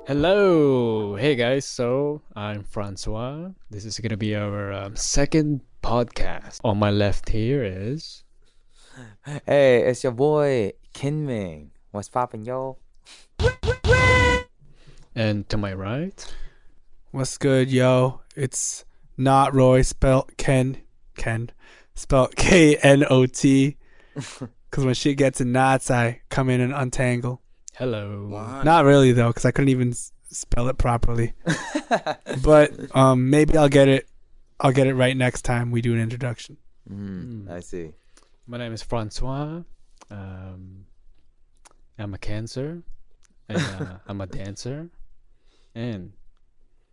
Hello, hey guys. So I'm François. This is gonna be our second podcast. On my left here is, Hey, it's your boy Kin-Ming. What's poppin', yo? and to my right. What's good, yo? It's not Roy, spelled Ken, spelled Knot. Because when shit gets in knots, I come in and untangle. Hello. Not really though, because I couldn't even spell it properly. But maybe I'll get it. I'll get it right next time we do an introduction. I see. My name is François. Um, I'm a Cancer, and I'm a dancer. And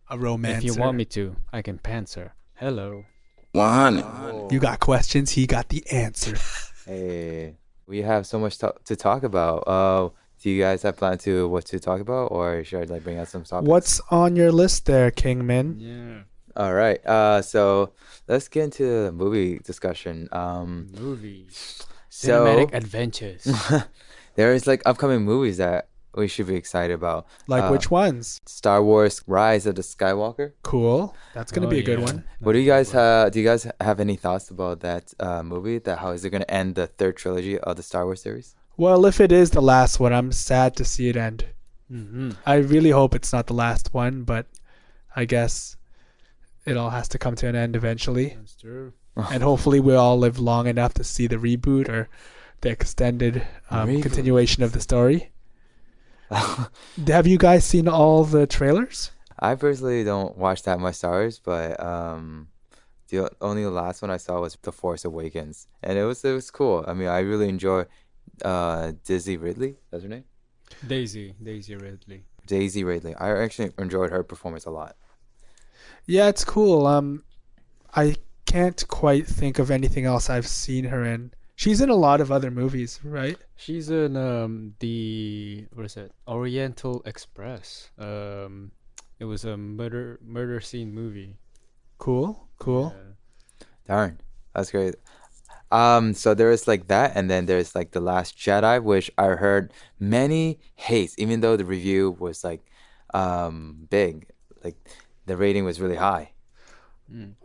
A romancer. if you want me to, I can pantser. Hello. 100. You got questions, he got the answer. Hey, we have so much to talk about. Do you guys have plan to what to talk about, or should I bring out some topics? What's on your list there, Kingman? Yeah. All right. So let's get into the movie discussion. Movies. So Cinematic adventures. there is upcoming movies that we should be excited about. Like which ones? Star Wars: Rise of the Skywalker. Cool. That's gonna be a good one. What do you guys have? Do you guys have any thoughts about that movie? That how is it going to end the third trilogy of the Star Wars series? Well, if it is the last one, I'm sad to see it end. Mm-hmm. I really hope it's not the last one, but I guess it all has to come to an end eventually. That's true. And hopefully we all live long enough to see the reboot or the extended Reboot. continuation of the story. Have you guys seen all the trailers? I personally don't watch that much Star Wars, but the only last one I saw was The Force Awakens, and it was cool. I mean, I really enjoy Daisy Ridley. That's her name. Daisy Ridley. Daisy Ridley. I actually enjoyed her performance a lot. Yeah, it's cool. I can't quite think of anything else I've seen her in. She's in a lot of other movies, right? She's in the what is it? Oriental Express. It was a murder scene movie. Cool. Yeah. Darn, that's great. So there is that, and then there's The Last Jedi, which I heard many hates, even though the review was big, the rating was really high.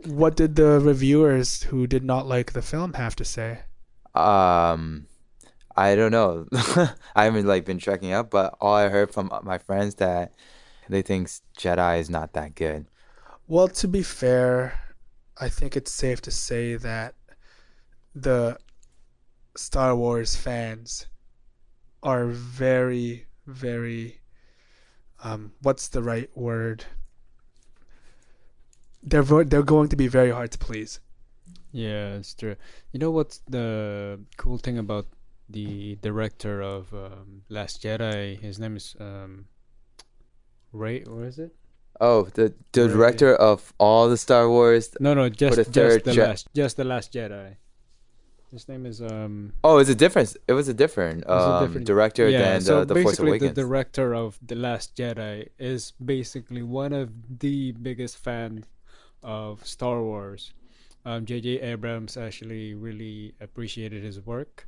What did the reviewers who did not like the film have to say? I don't know. I haven't been checking up, but all I heard from my friends that they think Jedi is not that good. Well, to be fair, I think it's safe to say that the Star Wars fans are very, very, what's the right word? They're going to be very hard to please. Yeah, it's true. You know what's the cool thing about the director of Last Jedi? His name is Ray. What is it? Oh, the director of all the Star Wars. No, the just third the Last Jedi. His name is Oh, it's a difference. It was a different director yeah, than so the Force basically Awakens. the director of The Last Jedi is basically one of the biggest fans of Star Wars. J.J. Abrams actually really appreciated his work.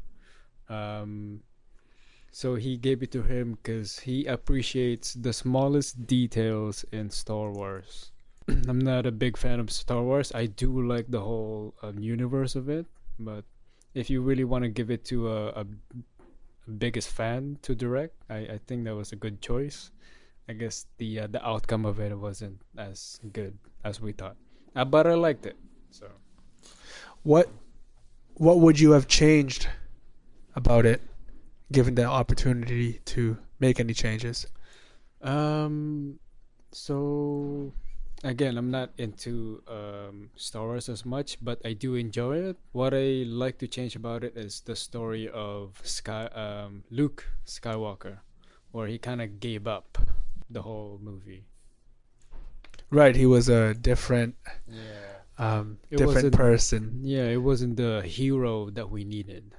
So he gave it to him because he appreciates the smallest details in Star Wars. I'm not a big fan of Star Wars. I do like the whole universe of it, but if you really want to give it to a biggest fan to direct, I think that was a good choice. I guess the outcome of it wasn't as good as we thought, but I liked it. So What would you have changed about it, given the opportunity to make any changes? so again, I'm not into Star Wars as much, but I do enjoy it. What I like to change about it is the story of Luke Skywalker, where he kind of gave up the whole movie. Right, he was a different, Yeah. It different wasn't- person. Yeah, it wasn't the hero that we needed.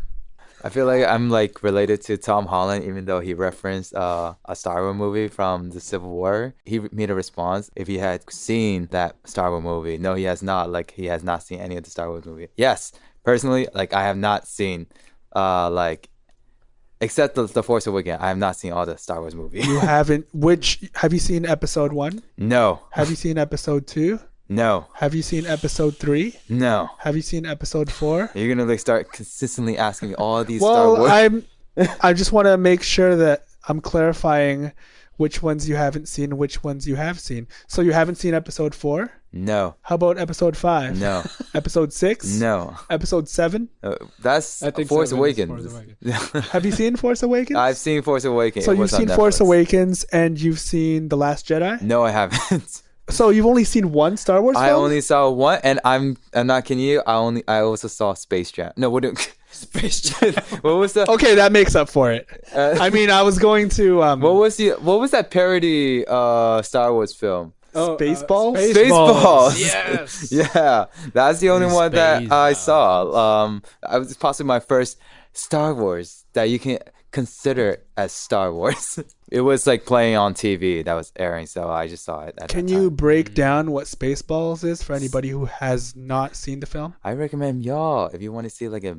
I feel like I'm related to Tom Holland, even though he referenced a Star Wars movie from the Civil War. He made a response if he had seen that Star Wars movie. No, he has not. He has not seen any of the Star Wars movie. Yes, personally, I have not seen Except the Force Awakens. I have not seen all the Star Wars movies. You haven't. Which have you seen? Episode 1? No. Have you seen episode 2? No. Have you seen episode 3? No. Have you seen episode 4? You're gonna like start consistently asking me all these Star Wars. I just want to make sure that I'm clarifying which ones you haven't seen, which ones you have seen. So you haven't seen episode 4? No. How about episode 5? No. Episode 6? No. Episode 7? That's I think Force 7 is Awakens. Force Awakens. Have you seen Force Awakens? I've seen Force Awakens. So It you've was on seen Force Netflix. Awakens and you've seen The Last Jedi? No, I haven't. So you've only seen one Star Wars film? I only saw one, and I'm not kidding you. I also saw Space Jam. No, what? Space Jam. What was the? Okay, that makes up for it. I mean, I was going to What was that parody Star Wars film? Spaceballs? Spaceballs. Yes. Yeah, that's the only one that I Spaceballs. saw. I was possibly my first Star Wars that you can consider as Star Wars. It was like playing on TV that was airing, so I just saw it. Can you break down what Spaceballs is for anybody who has not seen the film? I recommend y'all if you want to see like a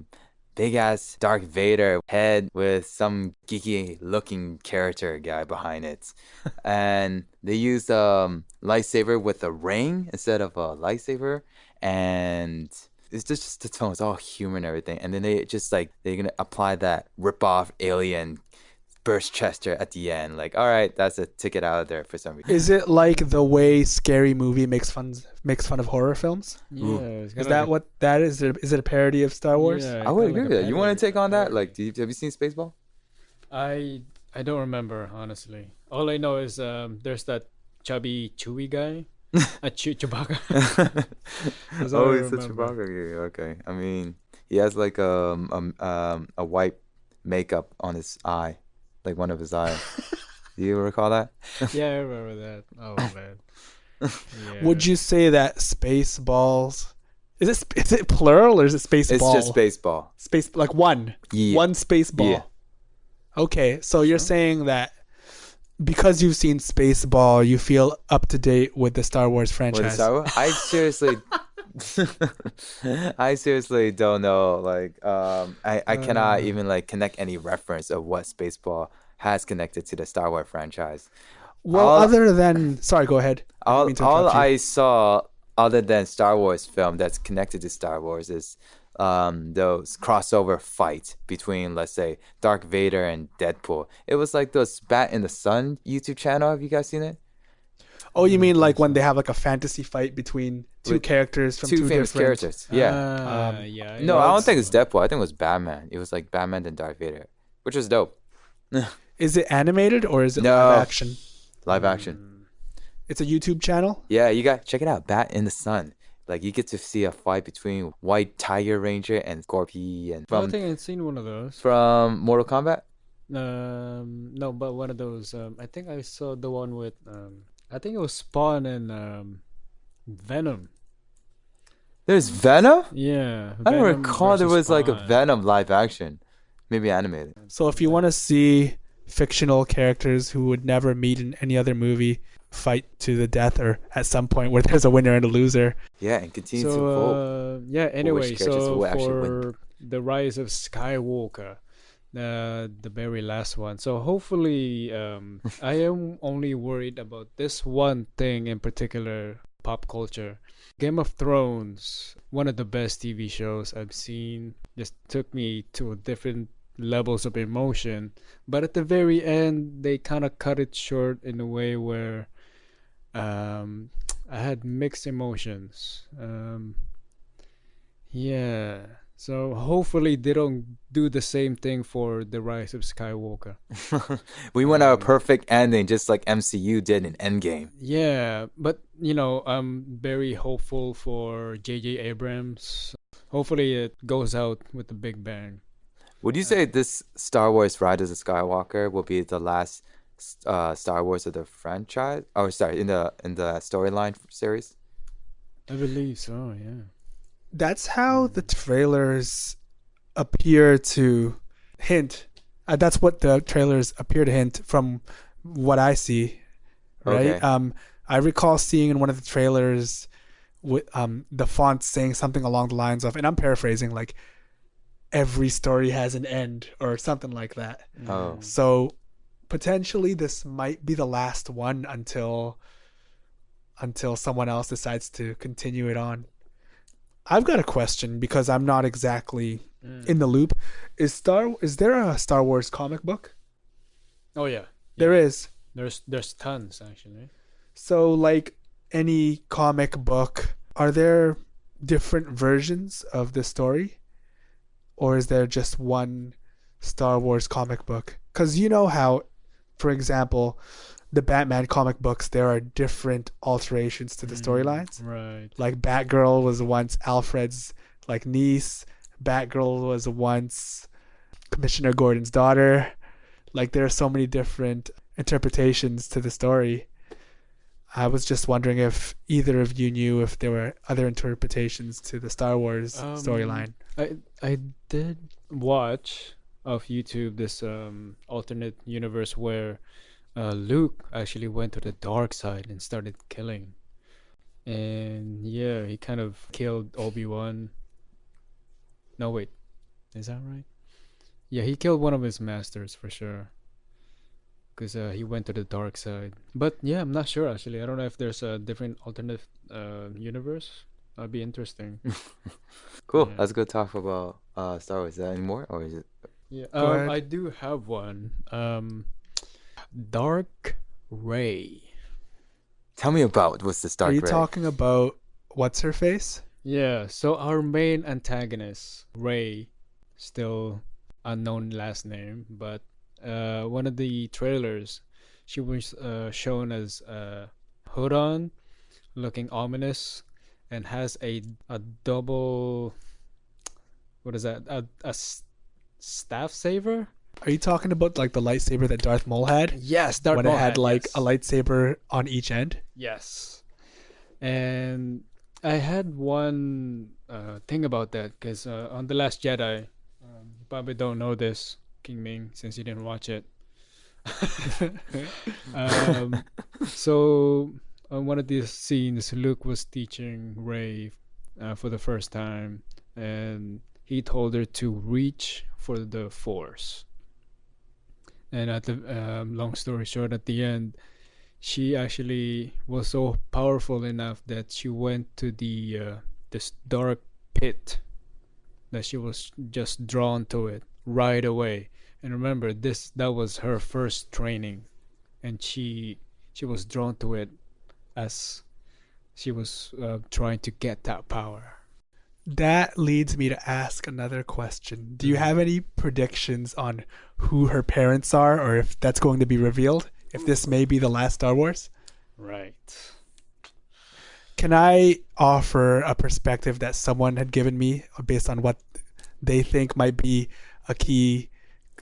big ass Darth Vader head with some geeky looking character guy behind it, and they used lightsaber with a ring instead of a lightsaber, and it's just the tone. It's all humor and everything, and then they're gonna apply that rip off alien burst Chester at the end. Like, all right, that's a ticket out of there for some reason. Is it like the way Scary Movie makes fun of horror films? Yeah, Is that what that is? Is it a parody of Star Wars? I would agree with that. You want to take on that? Like, have you seen Spaceball? I don't remember, honestly. All I know is there's that chubby Chewy guy. Chewbacca. That's all I He's such a remember. Chewbacca. Okay, I mean, he has like a white makeup on his eye, like one of his eyes. Do you recall that? Yeah, I remember that. Oh man. Yeah. Would you say that Spaceballs is it plural or is it Spaceball? It's just Spaceball. Space like one. Yeah. One Spaceball. Yeah. Okay, so you're saying that because you've seen Spaceball, you feel up to date with the Star Wars What is franchise. Star Wars? I seriously don't know. Like, I cannot even like connect any reference of what Spaceball has connected to the Star Wars franchise. Well, All- other than sorry, go ahead. I didn't All mean to interrupt you. I saw other than Star Wars film that's connected to Star Wars is those crossover fight between, let's say, Darth Vader and Deadpool. It was like the Spat in the Sun YouTube channel. Have you guys seen it? Oh, you mean like when they have like a fantasy fight between two With characters from Two famous different characters. Yeah. Yeah. No, yeah, I don't it's- think it's Deadpool. I think it was Batman. It was like Batman and Darth Vader, which was dope. Is it animated or is it No. live action? Live action. It's a YouTube channel. Yeah, you got check it out. Bat in the Sun. Like you get to see a fight between White Tiger Ranger and Scorpion I from don't think I've seen one of those. Mortal Kombat. No, but one of those. I think I saw the one with. I think it was Spawn and Venom. There's Venom. Yeah. I don't Venom recall there versus was like a Spawn. Venom live action, maybe animated. So if you want to see fictional characters who would never meet in any other movie fight to the death or at some point where there's a winner and a loser. Yeah, and continue to vote. Yeah. Anyway, characters so will actually win. for the Rise of Skywalker, the very last one. So hopefully, I am only worried about this one thing in particular, pop culture. Game of Thrones, one of the best TV shows I've seen, just took me to different levels of emotion. But at the very end, they kind of cut it short in a way where I had mixed emotions. Yeah. So hopefully they don't do the same thing for the Rise of Skywalker. We want a perfect ending, just like MCU did in Endgame. Yeah, but I'm very hopeful for J.J. Abrams. Hopefully it goes out with a big bang. Would you say this Star Wars Rise of Skywalker will be the last Star Wars of the franchise? Oh, sorry, in the storyline series. I believe so, yeah. That's how the trailers appear to hint. That's what the trailers appear to hint from what I see, right? Okay. I recall seeing in one of the trailers with the font saying something along the lines of, and I'm paraphrasing, like, every story has an end or something like that. Oh. So potentially this might be the last one until someone else decides to continue it on. I've got a question because I'm not exactly in the loop. Is there a Star Wars comic book? Oh yeah. There is. There's tons actually. So like any comic book, are there different versions of the story? Or is there just one Star Wars comic book? Because you know how, for example, the Batman comic books, there are different alterations to the storylines. Right. Like Batgirl was once Alfred's like niece. Batgirl was once Commissioner Gordon's daughter. Like there are so many different interpretations to the story. I was just wondering if either of you knew if there were other interpretations to the Star Wars storyline. I did watch off YouTube this alternate universe where Luke actually went to the dark side and started killing. And yeah, he kind of killed Obi-Wan. No, wait. Is that right? Yeah, he killed one of his masters for sure. Because he went to the dark side. But yeah, I'm not sure actually. I don't know if there's a different alternate universe. That'd be interesting. Cool. Yeah. Let's go talk about Star Wars. Is that anymore, or is it? Yeah, Go ahead. I do have one. Dark Ray. Tell me about what's the Star Are you Wars. talking about what's her face? Yeah, so our main antagonist, Ray, still unknown last name, but one of the trailers, she was shown as hood on, looking ominous, and has a double. What is that? A staff saver? Are you talking about like the lightsaber that Darth Maul had? Yes, Darth when Maul it had like yes. a lightsaber on each end? Yes. And I had one thing about that because on The Last Jedi, you probably don't know this, Kin-Ming, since you didn't watch it. So on one of these scenes, Luke was teaching Rey for the first time, and he told her to reach for the Force. And at the long story short, at the end, she actually was so powerful enough that she went to the this dark pit, that she was just drawn to it right away. And remember, that was her first training, and she was drawn to it as she was trying to get that power. That leads me to ask another question. Do you have any predictions on who her parents are, or if that's going to be revealed? If this may be the last Star Wars? Right. Can I offer a perspective that someone had given me based on what they think might be a key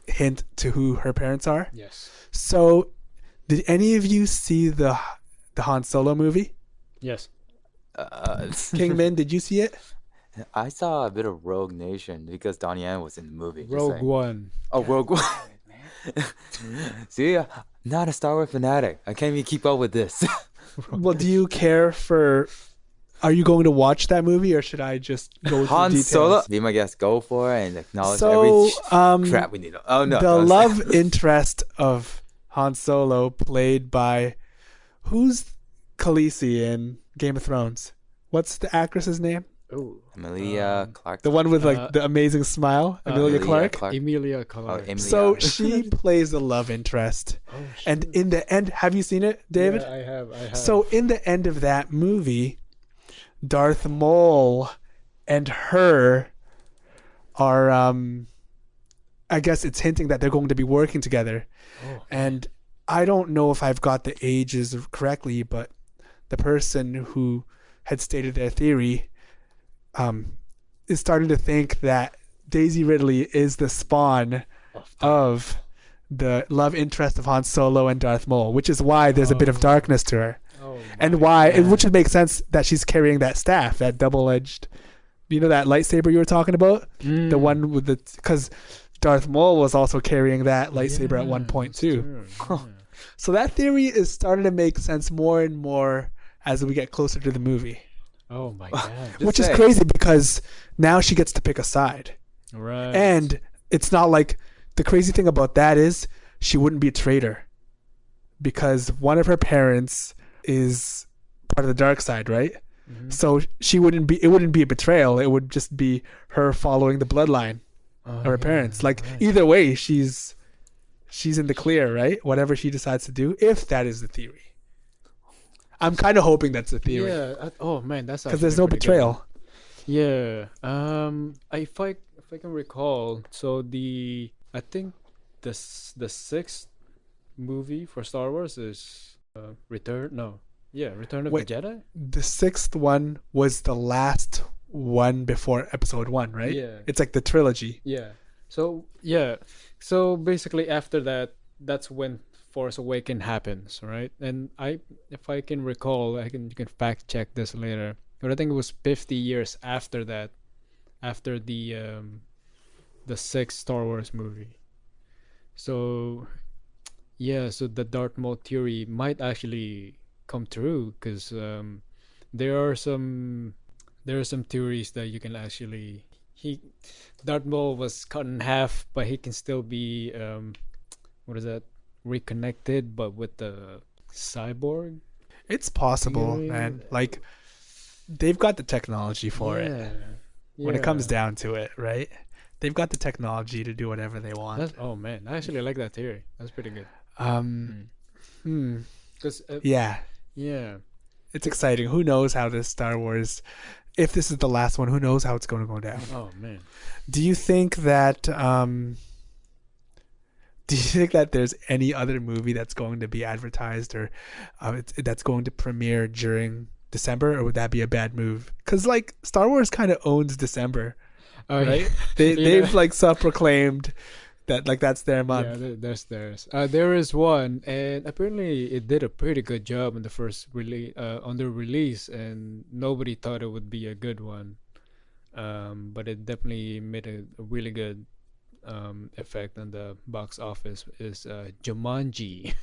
hint to who her parents are? Yes. So, did any of you see the Han Solo movie? Yes. Kin-Ming, did you see it? I saw a bit of Rogue Nation because Donnie Yen was in the movie. just Rogue saying. One. Oh, Rogue One. See, not a Star Wars fanatic. I can't even keep up with this. Well, do you care for... Are you going to watch that movie, or should I just go into Han the details? Solo, be my guest. Go for it and acknowledge So, every crap we need. Oh no, the don't say- love interest of Han Solo, played by... Who's Khaleesi in Game of Thrones? What's the actress's name? Oh. Amelia Clark. The one with like the amazing smile, Emilia Clarke. Emilia Clarke. Emilia. So she plays the love interest. Oh, And in the end, have you seen it, David? Yeah, I have. So in the end of that movie, Darth Maul and her are, I guess it's hinting that they're going to be working together. Oh. And I don't know if I've got the ages correctly, but the person who had stated their theory is starting to think that Daisy Ridley is the spawn of the love interest of Han Solo and Darth Maul, which is why there's a bit of darkness to her. Oh, And why, which would make sense that she's carrying that staff, that double-edged, you know, that lightsaber you were talking about? The one with the, because Darth Maul was also carrying that lightsaber at one point too. So that theory is starting to make sense more and more as we get closer to the movie. Oh my god. Which is crazy because now she gets to pick a side. Right. And it's not like the crazy thing about that is she wouldn't be a traitor because one of her parents is part of the dark side, right? Mhm. So it wouldn't be a betrayal. It would just be her following the bloodline of her parents. Like either way, she's in the clear, right? Whatever she decides to do, if that is the theory. I'm kind of hoping that's the theory. Yeah. Oh man, that's Because there's actually no a pretty good betrayal. one. Yeah. If I can recall, so I think the sixth movie for Star Wars is Return. No. Yeah, Return of Wait. the Jedi. The sixth one was the last one before episode 1, right? Yeah. It's like the trilogy. Yeah. So yeah. So basically, after that, that's when Force Awaken happens, right? And if I can recall, you can fact check this later. But I think it was 50 years after that, after the sixth Star Wars movie. So yeah, so the Darth Maul theory might actually come true because there are some theories that you can actually Darth Maul was cut in half, but he can still be what is that, reconnected, but with the cyborg. It's possible, Theory. man. Like they've got the technology for it. When it comes down to it, right? They've got the technology to do whatever they want. Oh man, I actually like that theory. That's pretty good. Because Yeah, yeah, it's exciting. Who knows how this Star Wars, if this is the last one, who knows how it's going to go down? oh man. Do you think that there's any other movie that's going to be advertised or that's going to premiere during December, or would that be a bad move? Because like Star Wars kind of owns December, right? They've like self-proclaimed that like that's their month. Yeah, there's there is one, and apparently it did a pretty good job in the first on the release, and nobody thought it would be a good one. But it definitely made a really good effect on the box office. Is Jumanji.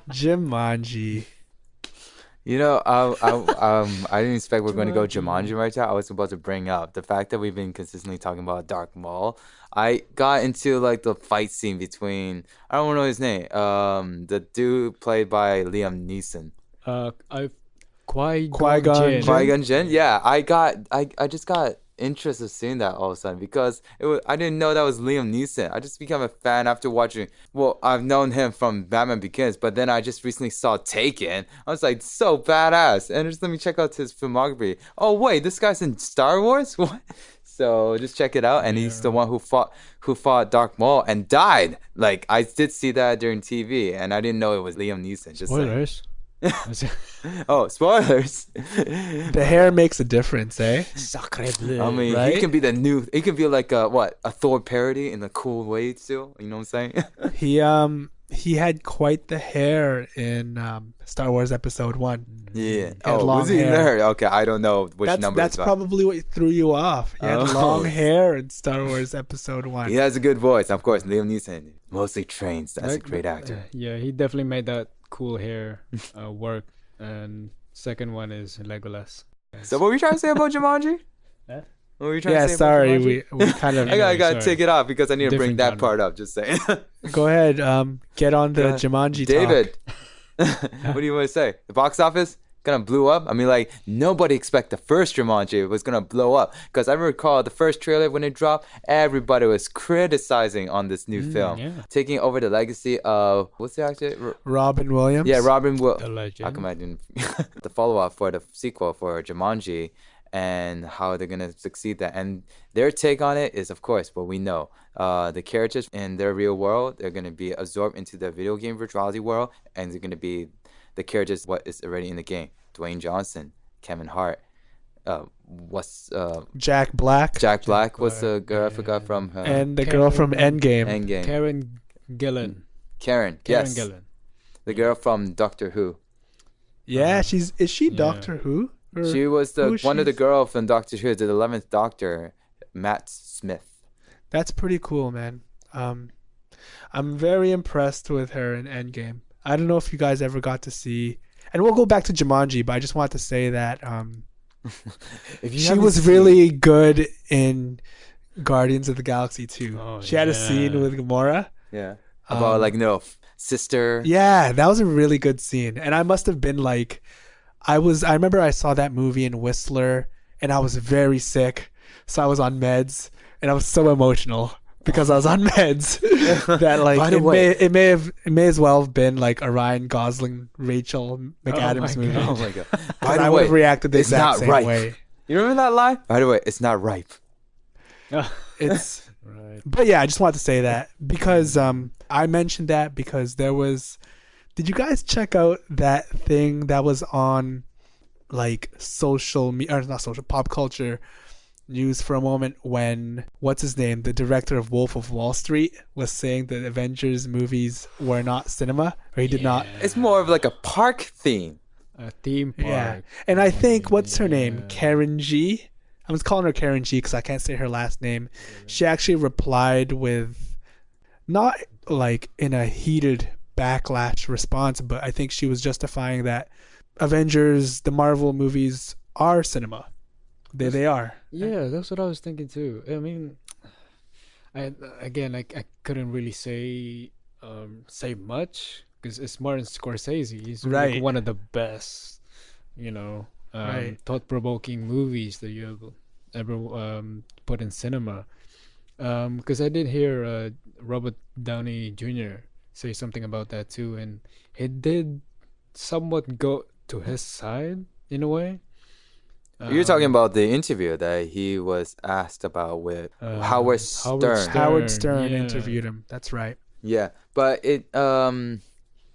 Jumanji. You know, I didn't expect we're going to go Jumanji right now. I was about to bring up the fact that we've been consistently talking about Dark Maul. I got into like the fight scene between, I don't know his name, the dude played by Liam Neeson. Qui-Gon Jinn. Qui-Gon Jinn. Yeah, I just got interested in seeing that all of a sudden because I didn't know that was Liam Neeson. I just became a fan after watching. Well, I've known him from Batman Begins, but then I just recently saw Taken. I was like, so badass, and just let me check out his filmography. Oh wait, this guy's in Star Wars. What? So just check it out, and he's the one who fought Dark Maul and died. Like I did see that during TV, and I didn't know it was Liam Neeson. Just Spoilers. Oh, spoilers! The hair makes a difference, eh? I mean, Right? he can be he can be like a Thor parody in a cool way too. You know what I'm saying? He had quite the hair in Star Wars Episode 1. Yeah. had Oh, long was he in hair. there? Okay, I don't know which number. That's probably what threw you off. He had Oh. long hair in Star Wars Episode 1. He has a good voice, of course. Liam Neeson mostly trains. That's a great actor. Yeah, he definitely made that cool hair work. And second one is Legolas. So what were you trying to say about Jumanji? Huh? What were you trying Yeah, to say sorry, about Jumanji? we kind of. I gotta sorry. take it off because I need to bring Different that genre. part up. Just saying. Go ahead, get on the Go ahead. Jumanji David, talk. what do you want to say? The box office kind of blew up. I mean, like nobody expect the first Jumanji was gonna blow up because I recall the first trailer when it dropped, everybody was criticizing on this new film, yeah. taking over the legacy of what's the actor? Robin Williams. Yeah, Robin The Will. legend. How come I didn't? The follow up for the sequel for Jumanji and how they're gonna succeed that, and their take on it is, of course, what we know. The characters in their real world, they're gonna be absorbed into the video game virtuality world, and they're gonna be the characters what is already in the game. Dwayne Johnson, Kevin Hart, Jack Black. Jack Black. What's the Black, girl I forgot from And the girl from Endgame. Endgame? Karen Gillan. Karen. Karen Yes, Gillan. the girl from Doctor Who. Yeah, is she Yeah. Doctor Who? Or She was who one of the she's- girl from Doctor Who, the 11th Doctor, Matt Smith. That's pretty cool, man. I'm very impressed with her in Endgame. I don't know if you guys ever got to see, and we'll go back to Jumanji, but I just want to say that If you she haven't was seen- really good in Guardians of the Galaxy 2. Oh, She had a scene yeah. with Gamora. Yeah. About like sister. Yeah, that was a really good scene. And I must have been like, I remember I saw that movie in Whistler and I was very sick. So I was on meds and I was so emotional because I was on meds that like By the way, it may as well have been like a Ryan Gosling, Rachel McAdams movie. oh my god. But I would have reacted the it's exact not same ripe. way. You remember that line? By the way, it's not ripe. It's Right. But yeah, I just wanted to say that because I mentioned that because there was. Did you guys check out that thing that was on like social media or not social pop culture news for a moment when what's his name, the director of Wolf of Wall Street, was saying that Avengers movies were not cinema or he did not. It's more of like a park theme. A theme park. Yeah, and I think what's her name, Yeah. Karen G. I was calling her Karen G because I can't say her last name. She actually replied with, not like in a heated backlash response, but I think she was justifying that Avengers, the Marvel movies, are cinema. They are. Yeah, that's what I was thinking too. I mean, I couldn't really say much because it's Martin Scorsese. He's like Right. one of the best, you know, Right. thought-provoking movies that you have ever put in cinema. Because I did hear Robert Downey Jr. say something about that too, and he did somewhat go to his side in a way. You're talking about the interview that he was asked about with Howard Stern. Howard Stern yeah. interviewed him. That's right. Yeah, but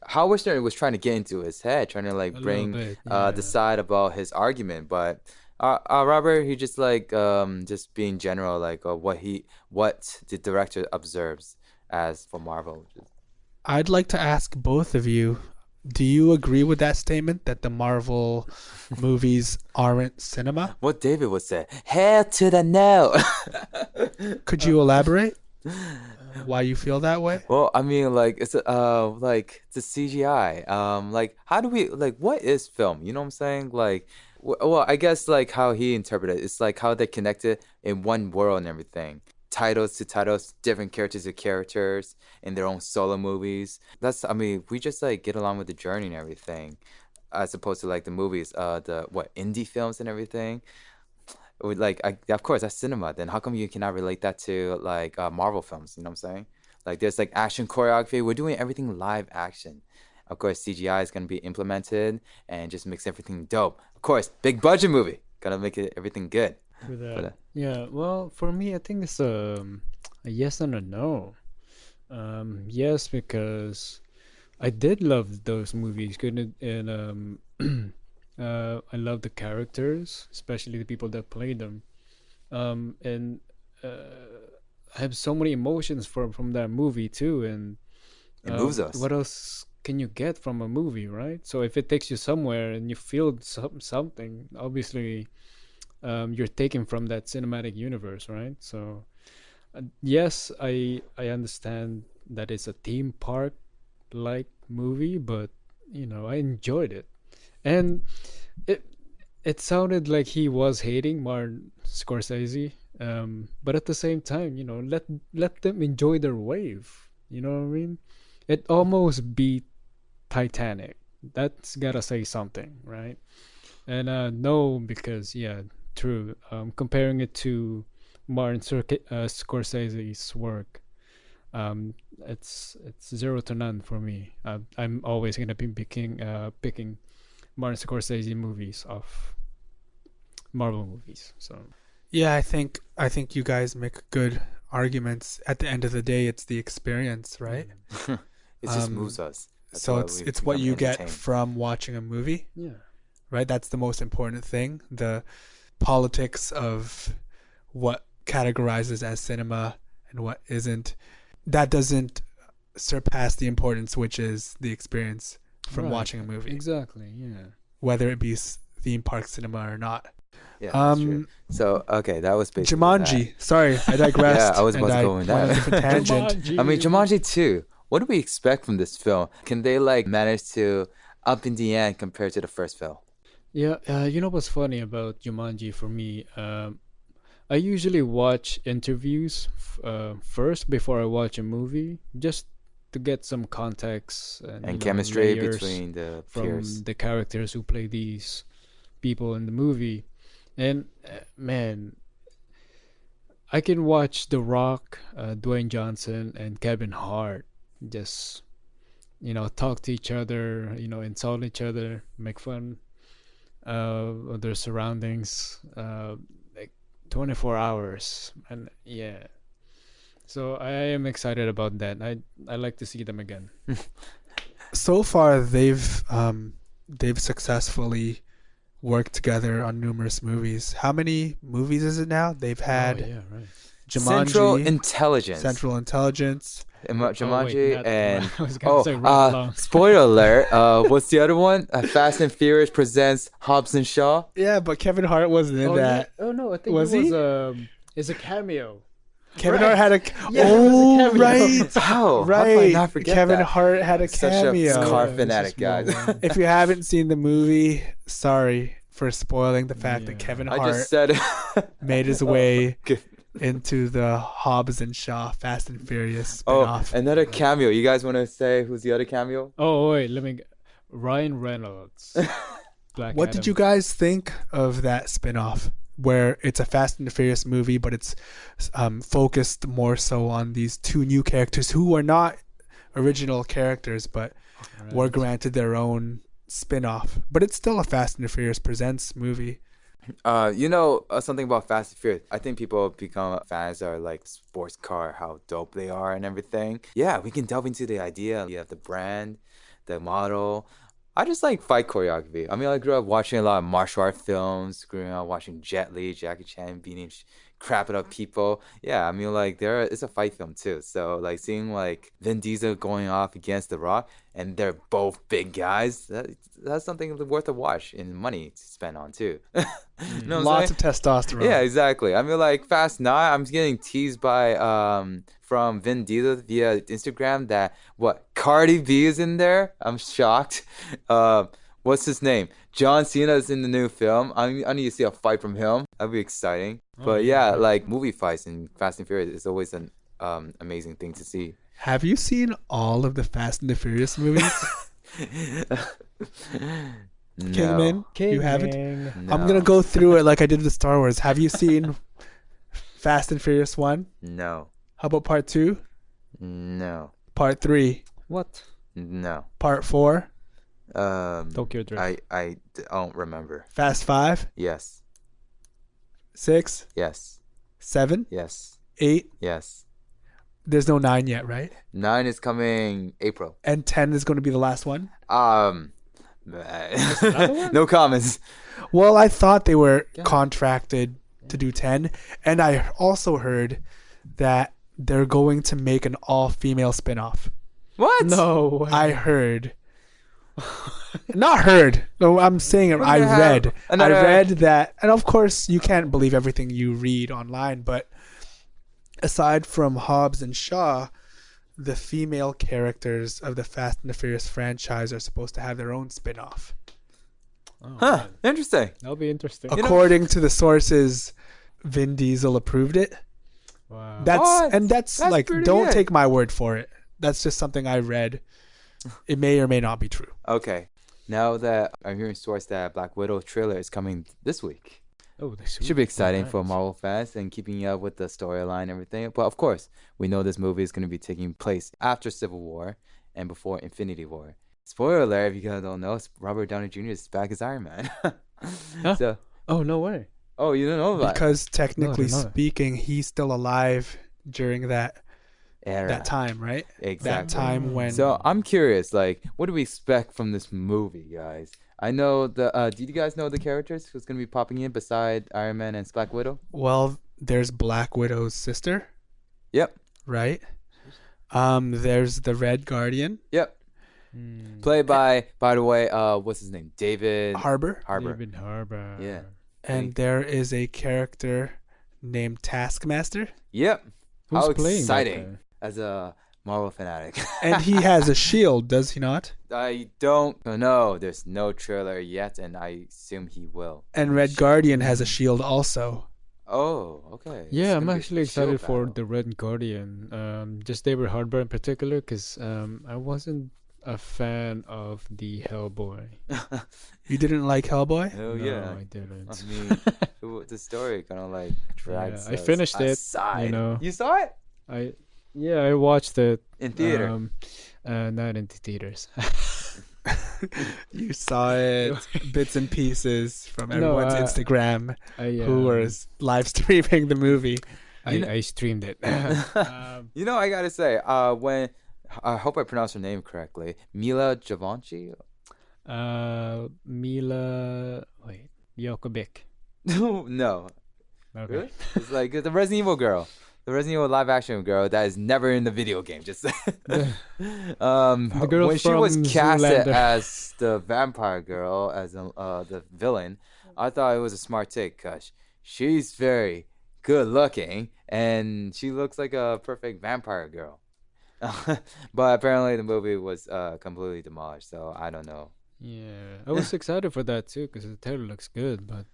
Howard Stern was trying to get into his head, trying to like A bring little bit, yeah. the side about his argument. But Robert, he just like just being general, like what the director observes as for Marvel. I'd like to ask both of you, do you agree with that statement that the Marvel movies aren't cinema? What David would say, hell to the no. Could you elaborate why you feel that way? Well, I mean, like it's like the CGI. Like how do we like what is film? You know what I'm saying? Like, well, I guess like how he interpreted it. It's like how they're connected in one world and everything. Titles to titles, different characters to characters in their own solo movies. I mean, we just like get along with the journey and everything, as opposed to like the movies, indie films and everything. Of course, that's cinema. Then how come you cannot relate that to like Marvel films? You know what I'm saying? Like there's like action choreography. We're doing everything live action. Of course, CGI is gonna be implemented and just makes everything dope. Of course, big budget movie, gotta make it everything good. With that. But, Yeah, well, for me, I think it's a yes and a no. Yes, because I did love those movies, and I love the characters, especially the people that played them. And I have so many emotions from that movie too, and It moves us. What else can you get from a movie, right? So if it takes you somewhere and you feel something, obviously. You're taken from that cinematic universe, right? So, yes, I understand that it's a theme park like movie, but I enjoyed it, and it sounded like he was hating Martin Scorsese, but at the same time, let them enjoy their wave. You know what I mean? It almost beat Titanic. That's gotta say something, right? And no, because yeah. True. Comparing it to Martin Scorsese's work, it's 0 to none for me. I'm always gonna be picking Martin Scorsese movies of Marvel movies. So Yeah, I think you guys make good arguments. At the end of the day, it's the experience, right? It just moves us. That's So why it's we what become you get entertained. from watching a movie, yeah, right? That's the most important thing. The politics of what categorizes as cinema and what isn't. That doesn't surpass the importance, which is the experience from Right. watching a movie, exactly. Yeah. whether it be theme park cinema or not. Yeah, that's true. So okay, that was basically Jumanji. Sorry, I digressed. Yeah, I was about and to I go with went on a that. different tangent. that. I mean, Jumanji 2. What do we expect from this film? Can they like manage to up in the end compared to the first film? Yeah, you know what's funny about Jumanji for me? I usually watch interviews first before I watch a movie, just to get some context and, And chemistry layers between the from peers. the characters who play these people in the movie. And man, I can watch The Rock, Dwayne Johnson, and Kevin Hart just talk to each other, insult each other, make fun of their surroundings, like 24 hours, and yeah. So I am excited about that. I like to see them again. So far, they've successfully worked together on numerous movies. How many movies is it now? They've had Oh yeah, right. Jumanji, Central Intelligence. Central Intelligence. Jumanji not- and I was gonna say Run Along. spoiler alert. What's the other one? Fast and Furious presents Hobbs and Shaw. Yeah, but Kevin Hart wasn't in that. Yeah. Oh no, I think Was it he? was it's a cameo. Kevin Right. Hart had a. Yeah, it was a oh, cameo. right. How? How could I Right. not forget Kevin that? Hart had a Such a cameo. scar Yeah, fanatic, it's a small guys. one. If you haven't seen the movie, sorry for spoiling the fact that Yeah. Kevin I Hart just said made his way Okay. into the Hobbs and Shaw Fast and Furious Oh, spinoff. another cameo. You guys want to say who's the other cameo? Oh wait, Ryan Reynolds. Black What Adam. did you guys think of that spinoff, where it's a Fast and Furious movie, but it's focused more so on these two new characters who are not original characters, but Right. were granted their own spin-off, but it's still a Fast and Furious Presents movie. Something about Fast and Furious. I think people become fans are like sports car, how dope they are and everything. Yeah, we can delve into the idea. You have the brand, the model. I just like fight choreography. I mean, I grew up watching a lot of martial art films, growing up watching Jet Li, Jackie Chan beating crapping up people. Yeah, I mean, like it's a fight film too. So like seeing like Vin Diesel going off against The Rock, and they're both big guys. That's something worth a watch and money to spend on too. You know what I'm Lots saying? of testosterone. Yeah, exactly. I mean, like Fast 9, I'm getting teased by from Vin Diesel via Instagram that Cardi B is in there. I'm shocked. What's his name? John Cena is in the new film. I need to see a fight from him. That'd be exciting. But yeah, like movie fights in Fast and Furious is always an amazing thing to see. Have you seen all of the Fast and the Furious movies? Kin-Ming? You haven't? No. I'm gonna go through it like I did with Star Wars. Have you seen Fast and Furious 1? No. How about Part 2? No. Part 3? What? No. Part 4? Tokyo Drift. I don't remember. Fast 5? Yes. 6? Yes. 7? Yes. 8? Yes. There's no 9 yet, right? 9 is coming April. And 10 is going to be the last one? No comments. Well, I thought they were contracted to do 10. And I also heard that they're going to make an all-female spinoff. What? No way. I heard. Not heard. No, I'm saying it. We're I gonna have read. another- I read that. And of course, you can't believe everything you read online. But aside from Hobbs and Shaw, the female characters of the Fast and the Furious franchise are supposed to have their own spin-off. Oh, Huh. man. Interesting. That'll be interesting. According to the sources, Vin Diesel approved it. Wow. That's like, pretty don't good. take my word for it. That's just something I read. It may or may not be true. Okay. Now that I'm hearing source that Black Widow trailer is coming this week. Oh, Should be exciting for Marvel fans and keeping up with the storyline and everything. But of course, we know this movie is going to be taking place after Civil War and before Infinity War. Spoiler alert, if you guys don't know, Robert Downey Jr. is back as Iron Man. Huh? So, Oh, no way. oh, you don't know about Because technically No, they're not. speaking, he's still alive during that era. that time, right? Exactly. That time when So I'm curious, like, what do we expect from this movie, guys? I know do you guys know the characters who's gonna be popping in beside Iron Man and Black Widow? well, there's Black Widow's sister, Yep. right? There's the Red Guardian, Yep. Hmm. Played by the way, what's his name? David Harbor, Harbour. David Harbour. Yeah. and there is a character named Taskmaster, Yep. Who's How playing that exciting guy? as a Marvel fanatic. and he has a shield, does he not? I don't know. There's no trailer yet, and I assume he will. And Red Guardian has a shield also. Oh, okay. It's Yeah, I'm gonna be a actually shield excited for battle. the Red Guardian. Just David Harbour in particular, because I wasn't a fan of the Hellboy. You didn't like Hellboy? Oh No, yeah. I I didn't. mean, the story kind of like Yeah, drags I us finished it. aside. You know, You saw it I watched it. in theater. Not in the theaters. You saw it bits and pieces from No, everyone's Instagram I who were live streaming the movie. You know- I streamed it. You know, I gotta say, when I hope I pronounced her name correctly, Mila Jovovich. Mila, wait, Jokovic. No, Okay. really? It's like the Resident Evil girl, the Resident Evil live action girl that is never in the video game. Just The girl when she was from casted Zoolander. as the vampire girl, as the villain, I thought it was a smart take because she's very good looking and she looks like a perfect vampire girl. But apparently the movie was completely demolished, so I don't know. Yeah, I was excited for that too because the trailer looks good, but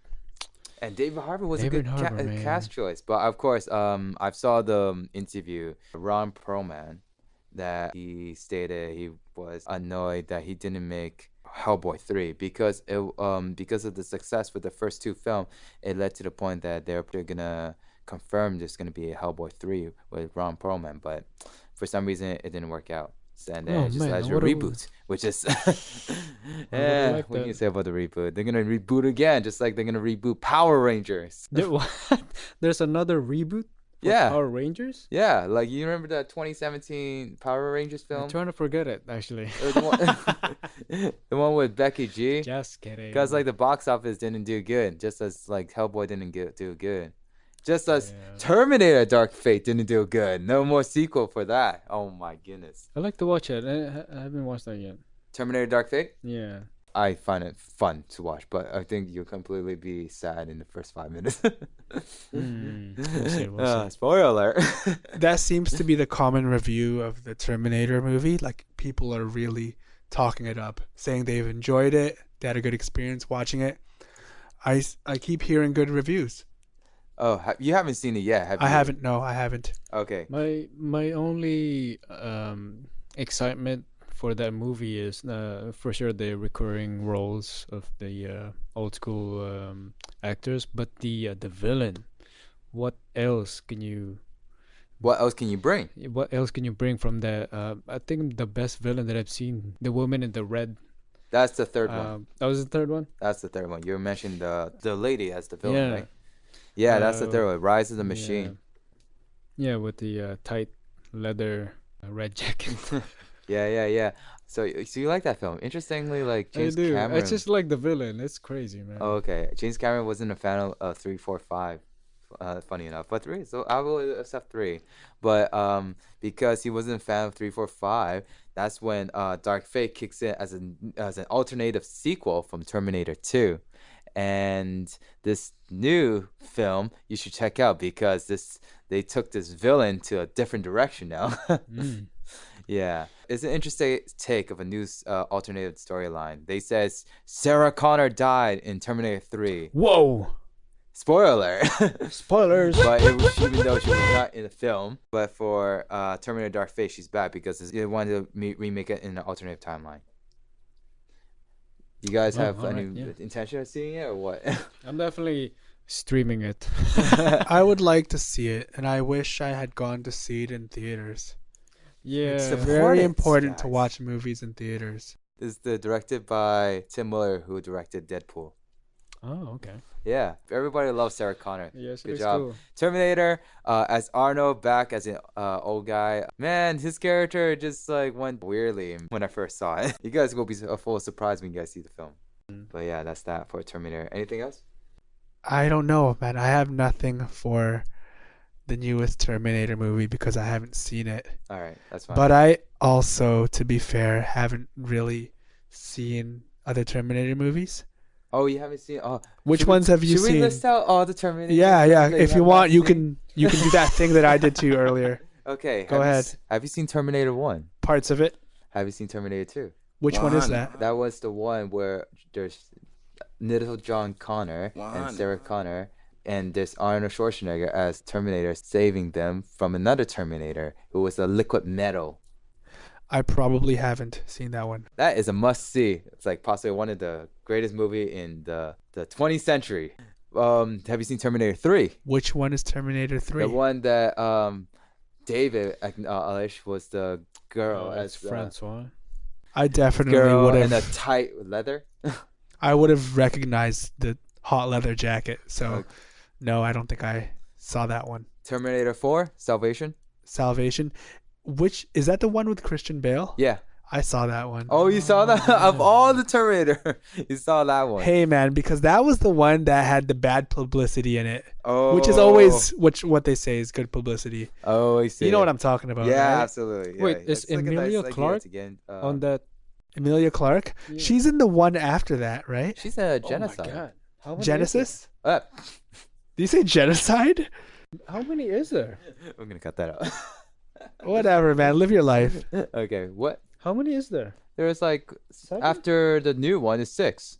And David Harbour was David a good Harbour, man. cast choice, but of course, I saw the interview Ron Perlman that he stated he was annoyed that he didn't make Hellboy 3 because because of the success with the first two films, it led to the point that they're gonna confirm there's gonna be a Hellboy 3 with Ron Perlman, but for some reason it didn't work out. And then Oh, it just man, has I your would've- reboot, which is I like what can you that. say about the reboot? They're gonna reboot again, just like they're gonna reboot Power Rangers. What? There's another reboot for Yeah. Power Rangers? Yeah, like you remember that 2017 Power Rangers I'm film? trying to forget it actually. It was the one with Becky G. Just kidding. Because like the box office didn't do good, just as like Hellboy didn't do good, just as Yeah. Terminator Dark Fate didn't do good. No more sequel for that. Oh my goodness. I like to watch it. I haven't watched that yet. Terminator Dark Fate. Yeah. I find it fun to watch, but I think you'll completely be sad in the first 5 minutes. We'll see, we'll see. Spoiler alert. That seems to be the common review of the Terminator movie. Like, people are really talking it up, saying they've enjoyed it, they had a good experience watching it. I keep hearing good reviews. Oh, you haven't seen it yet, have you? I haven't. No, I haven't. Okay. My only excitement for that movie is for sure the recurring roles of the old school actors, but the villain. What else can you What else can you bring? bring from that? I think the best villain that I've seen, the woman in the red. That's the third one. That was the third one. That's the third one. You mentioned the lady as the villain, Yeah. right? Yeah, that's the third one. Rise of the Yeah. Machine. Yeah, with the tight leather red jacket. Yeah. So you like that film? Interestingly, like James I do. Cameron. I just like the villain. It's crazy, man. Oh, okay. James Cameron wasn't a fan of 3, 4, 5. Funny enough, but 3. So I will accept 3. But because he wasn't a fan of 3, 4, 5, that's when Dark Fate kicks in as an alternative sequel from Terminator 2. And this new film you should check out because they took this villain to a different direction now. Mm. Yeah, it's an interesting take of a new alternative storyline. They says Sarah Connor died in Terminator 3. Whoa! Spoiler alert. Spoilers. But even though she was not in the film, but for Terminator Dark Fate, she's back because they wanted to remake it in an alternative timeline. You guys Oh, have alright, any yeah. intention of seeing it or what? I'm definitely streaming it. I would like to see it, and I wish I had gone to see it in theaters. Yeah. It's the very Hornets, important to guys. watch movies in theaters. This is directed by Tim Miller, who directed Deadpool. Oh, okay. Yeah, everybody loves Sarah Connor. Yes, Good it is job. cool. Terminator, as Arnold back as an old guy. Man, his character just like went weirdly when I first saw it. You guys will be full of surprise when you guys see the film. But yeah, that's that for Terminator. Anything else? I don't know, man. I have nothing for the newest Terminator movie because I haven't seen it. All right, that's fine. But I also, to be fair, haven't really seen other Terminator movies. Oh, you haven't seen? Oh, Which should ones have you should seen? we list out all the Terminator? Yeah. that If have you not want, you seen? can do that thing that I did to you earlier. Okay. Go ahead. Have you seen Terminator 1? Parts of it. Have you seen Terminator 2? Which one is that? That was the one where there's little John Connor and One. Sarah Connor and there's Arnold Schwarzenegger as Terminator saving them from another Terminator who was a liquid metal. I probably haven't seen that one. That is a must see. It's like possibly one of the greatest movie in the 20th century. Have you seen Terminator 3? Which one is Terminator 3? The one that David Alish was the girl as François. I definitely girl would in a have. tight leather. I would have recognized the hot leather jacket. So, Okay. no, I don't think I saw that one. Terminator 4, Salvation. Salvation. Which is that the one with Christian Bale? Yeah. I saw that one. Oh, you saw that? Of all the Terminator, you saw that one. Hey man, because that was the one that had the bad publicity in it, Oh. which is always what they say is good publicity. Oh, I see. You know what I'm talking about, Yeah, right? absolutely. Yeah. Wait, is It's like a Emilia nice Clarke idea again. on that? Emilia Clarke. Yeah. She's in the one after that, right? She's a Oh my genocide. god! How many Genesis. Uh, Do you say genocide? How many is there? I'm gonna cut that out. Whatever, man. Live your life. Okay, what? How many is there? There's like 7? after the new one is 6.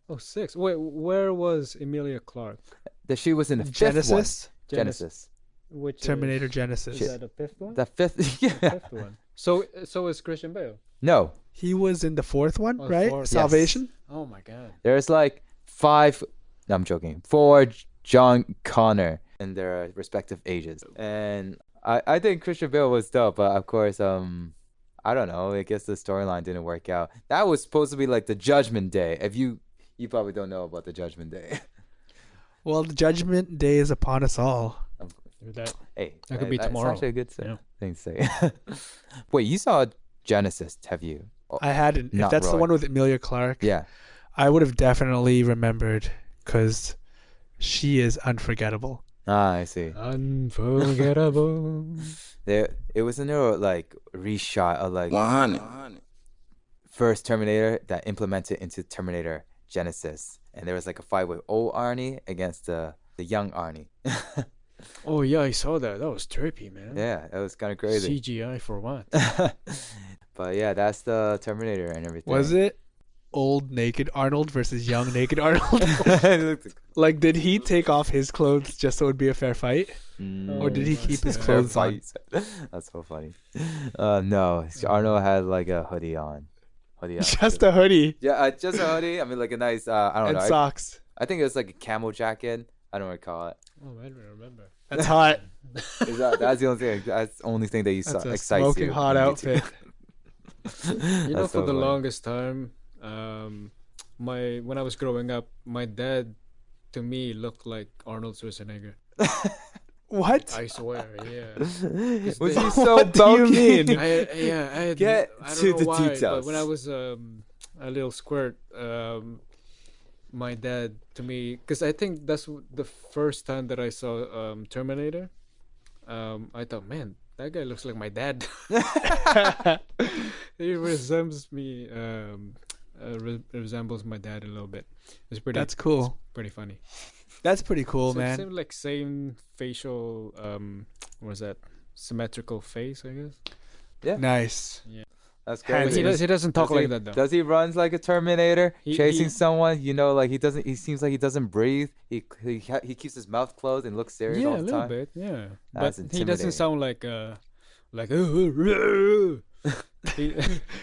Oh, 6. Wait, where was Emilia Clarke? That she was in the fifth Genesis. one. Genesis. Which Terminator Genesis. Is that the 5th one? The fifth. Yeah. 5th one. So is Christian Bale. No, He was in the fourth one, Oh, right? fourth. Salvation. Oh my god. there's like 5. No, I'm joking. 4 John Connor in their respective ages, and I think Christian Bale was dope, but of course I don't know. I guess the storyline didn't work out. That was supposed to be like the Judgment Day. If you probably don't know about the Judgment Day. Well, the Judgment Day is upon us all. That Hey, That could be that's tomorrow. actually a good Yeah. thing to say. Wait, you saw Genesis, have you? Oh, I hadn't. If Not that's the Roy. one with Emilia Clarke, yeah. I would have definitely remembered because she is unforgettable. Ah, I see. unforgettable. It was a new like reshot of like 100. first Terminator that implemented into Terminator Genesis, and there was like a fight with old Arnie against the young Arnie. Oh yeah, I saw that. That was trippy, man. Yeah, it was kind of crazy. CGI for what? But yeah, that's the Terminator and everything. Was it old naked Arnold versus young naked Arnold? It looked Like, did he take off his clothes just so it would be a fair fight? Mm. Or did he Oh, keep his that's Fair clothes on? fight. That's so funny. No, Arnold had like a hoodie on. Hoodie. Just a hoodie Yeah, just a hoodie. I mean, like a nice. I don't and know. socks. I think it was like a camel jacket. I don't recall it. Oh, I don't remember. That's hot. That's the only thing. That's the only thing that you That's a excites smoking you. hot on YouTube. outfit. You know, That's for so the funny. longest time, when I was growing up, my dad, to me, looked like Arnold Schwarzenegger. What? I swear, yeah. Was they- he so What do you bulky? mean? I Get I don't to know the why, details. But when I was a little squirt, my dad, to me, because I think that's the first time that I saw Terminator. I thought, man, that guy looks like my dad. He resembles me. Resembles my dad a little bit. It's pretty. That's cool. Pretty funny. That's pretty cool, So it man. seemed like same facial. What was that? Symmetrical face, I guess. Nice. That's Hands But crazy. in. he doesn't talk Does like he, that though. Does he runs like a Terminator, He- chasing he- someone? You know, like he doesn't. He seems like he doesn't breathe. He keeps his mouth closed and looks serious Yeah, all a the little time. bit. Yeah, That's but he doesn't intimidating. sound like he,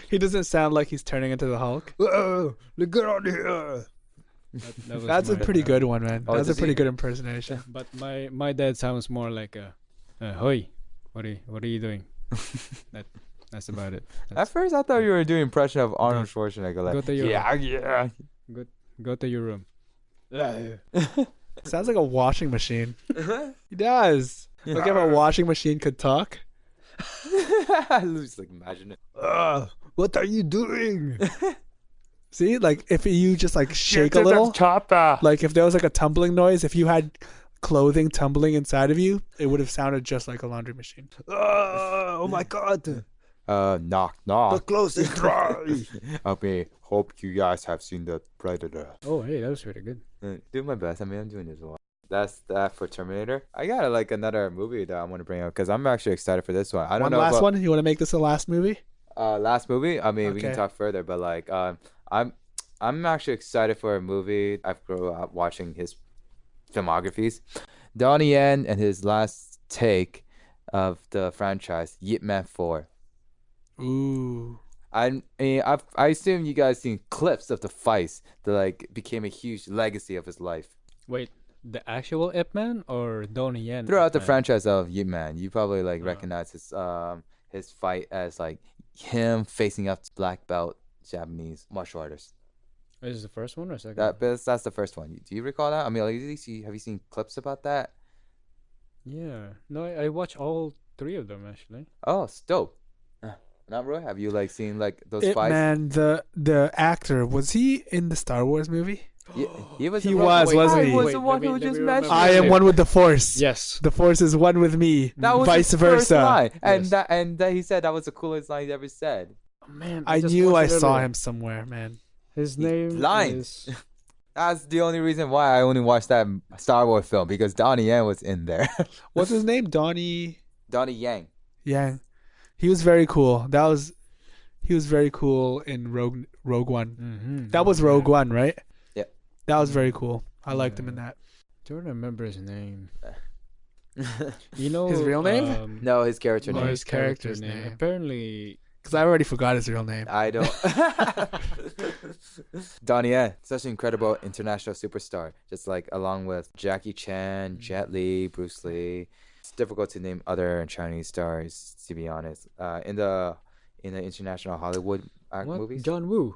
He doesn't sound like he's turning into the Hulk. look get out here. That was That's a my- pretty good one, man. Oh, That's a does pretty he- good impersonation. But my dad sounds more like "Hoi, what are you doing?" That's about it. At first, I thought you were doing impression of Arnold Schwarzenegger. Like, Go to your yeah. go to your room. Sounds like a washing machine. He does. Like if a washing machine could talk. Just like imagine it. What are you doing? See, like if you just like shake a little, like if there was like a tumbling noise, if you had clothing tumbling inside of you, it would have sounded just like a laundry machine. Oh my god! Knock, knock. clothes is dry. Okay, hope you guys have seen the Predator. Oh hey, that was pretty good. Do my best. I mean, I'm doing this a lot. That's that for Terminator. I got like another movie that I want to bring up because I'm actually excited for this one. I don't One know last about one. You want to make this the last movie? last movie. I mean, we can Okay. talk further, but like, I'm actually excited for a movie. I've grown up watching his filmographies. Donnie Yen and his last take of the franchise, Yip Man 4. Ooh. I mean, I assume you guys seen clips of the fights that like became a huge legacy of his life. Wait, the actual Ip Man or Donnie Yen? Throughout the Ip Man? franchise of Yip Man, you probably like recognize his fight as like him facing up to black belt Japanese martial artists. Is this the first one or second? That's the first one. Do you recall that? I mean, like, have you seen clips about that? Yeah. No, I watched all 3 of them actually. Oh, it's dope. Not Roy. Have you like seen like those Ip fights? Man, the actor, was he in the Star Wars movie? Yeah, he was. He the was, one- wasn't I he? was Wait, the one let who me just remember. mentioned. I am it. one with the Force. Yes. The Force is one with me. That was Vice his first versa. line. And Yes. that he said that was the coolest line he ever said. Oh, man, I just knew I watched it saw earlier. him somewhere, man. His name Blind. is That's the only reason why I only watched that Star Wars film because Donnie Yen was in there. What's his name? Donnie Donnie Yang. Yang. He was very cool. He was very cool in Rogue One. Mm-hmm. That was Rogue One, right? Yeah. That was very cool. I liked him in that. Don't remember his name. You know His real name? No, his character Or name. his character's name. Apparently, Because I already forgot his real name. I don't. Donnie Yen, such an incredible international superstar. Just like along with Jackie Chan, Jet Li, Bruce Lee. It's difficult to name other Chinese stars, to be honest. In the international Hollywood what? movies. John Woo.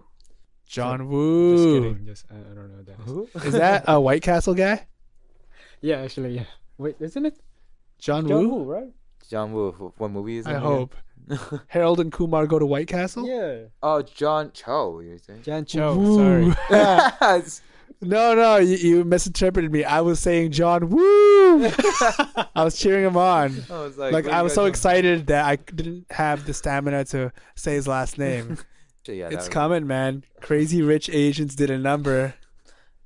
John Just Woo. kidding. Just I don't know who that is. Is that a White Castle guy? Yeah, actually, yeah. Wait, isn't it John John Woo? Woo, right? What movie is it? I again? hope. Harold and Kumar go to White Castle? Yeah. Oh, John Cho, you're saying? Jan Cho. Woo. Sorry. No, you misinterpreted me. I was saying John Woo. I was cheering him on. I was Like what I you was guys so doing? excited that I didn't have the stamina to say his last name. Yeah, It's that- coming, man. Crazy Rich Asians did a number.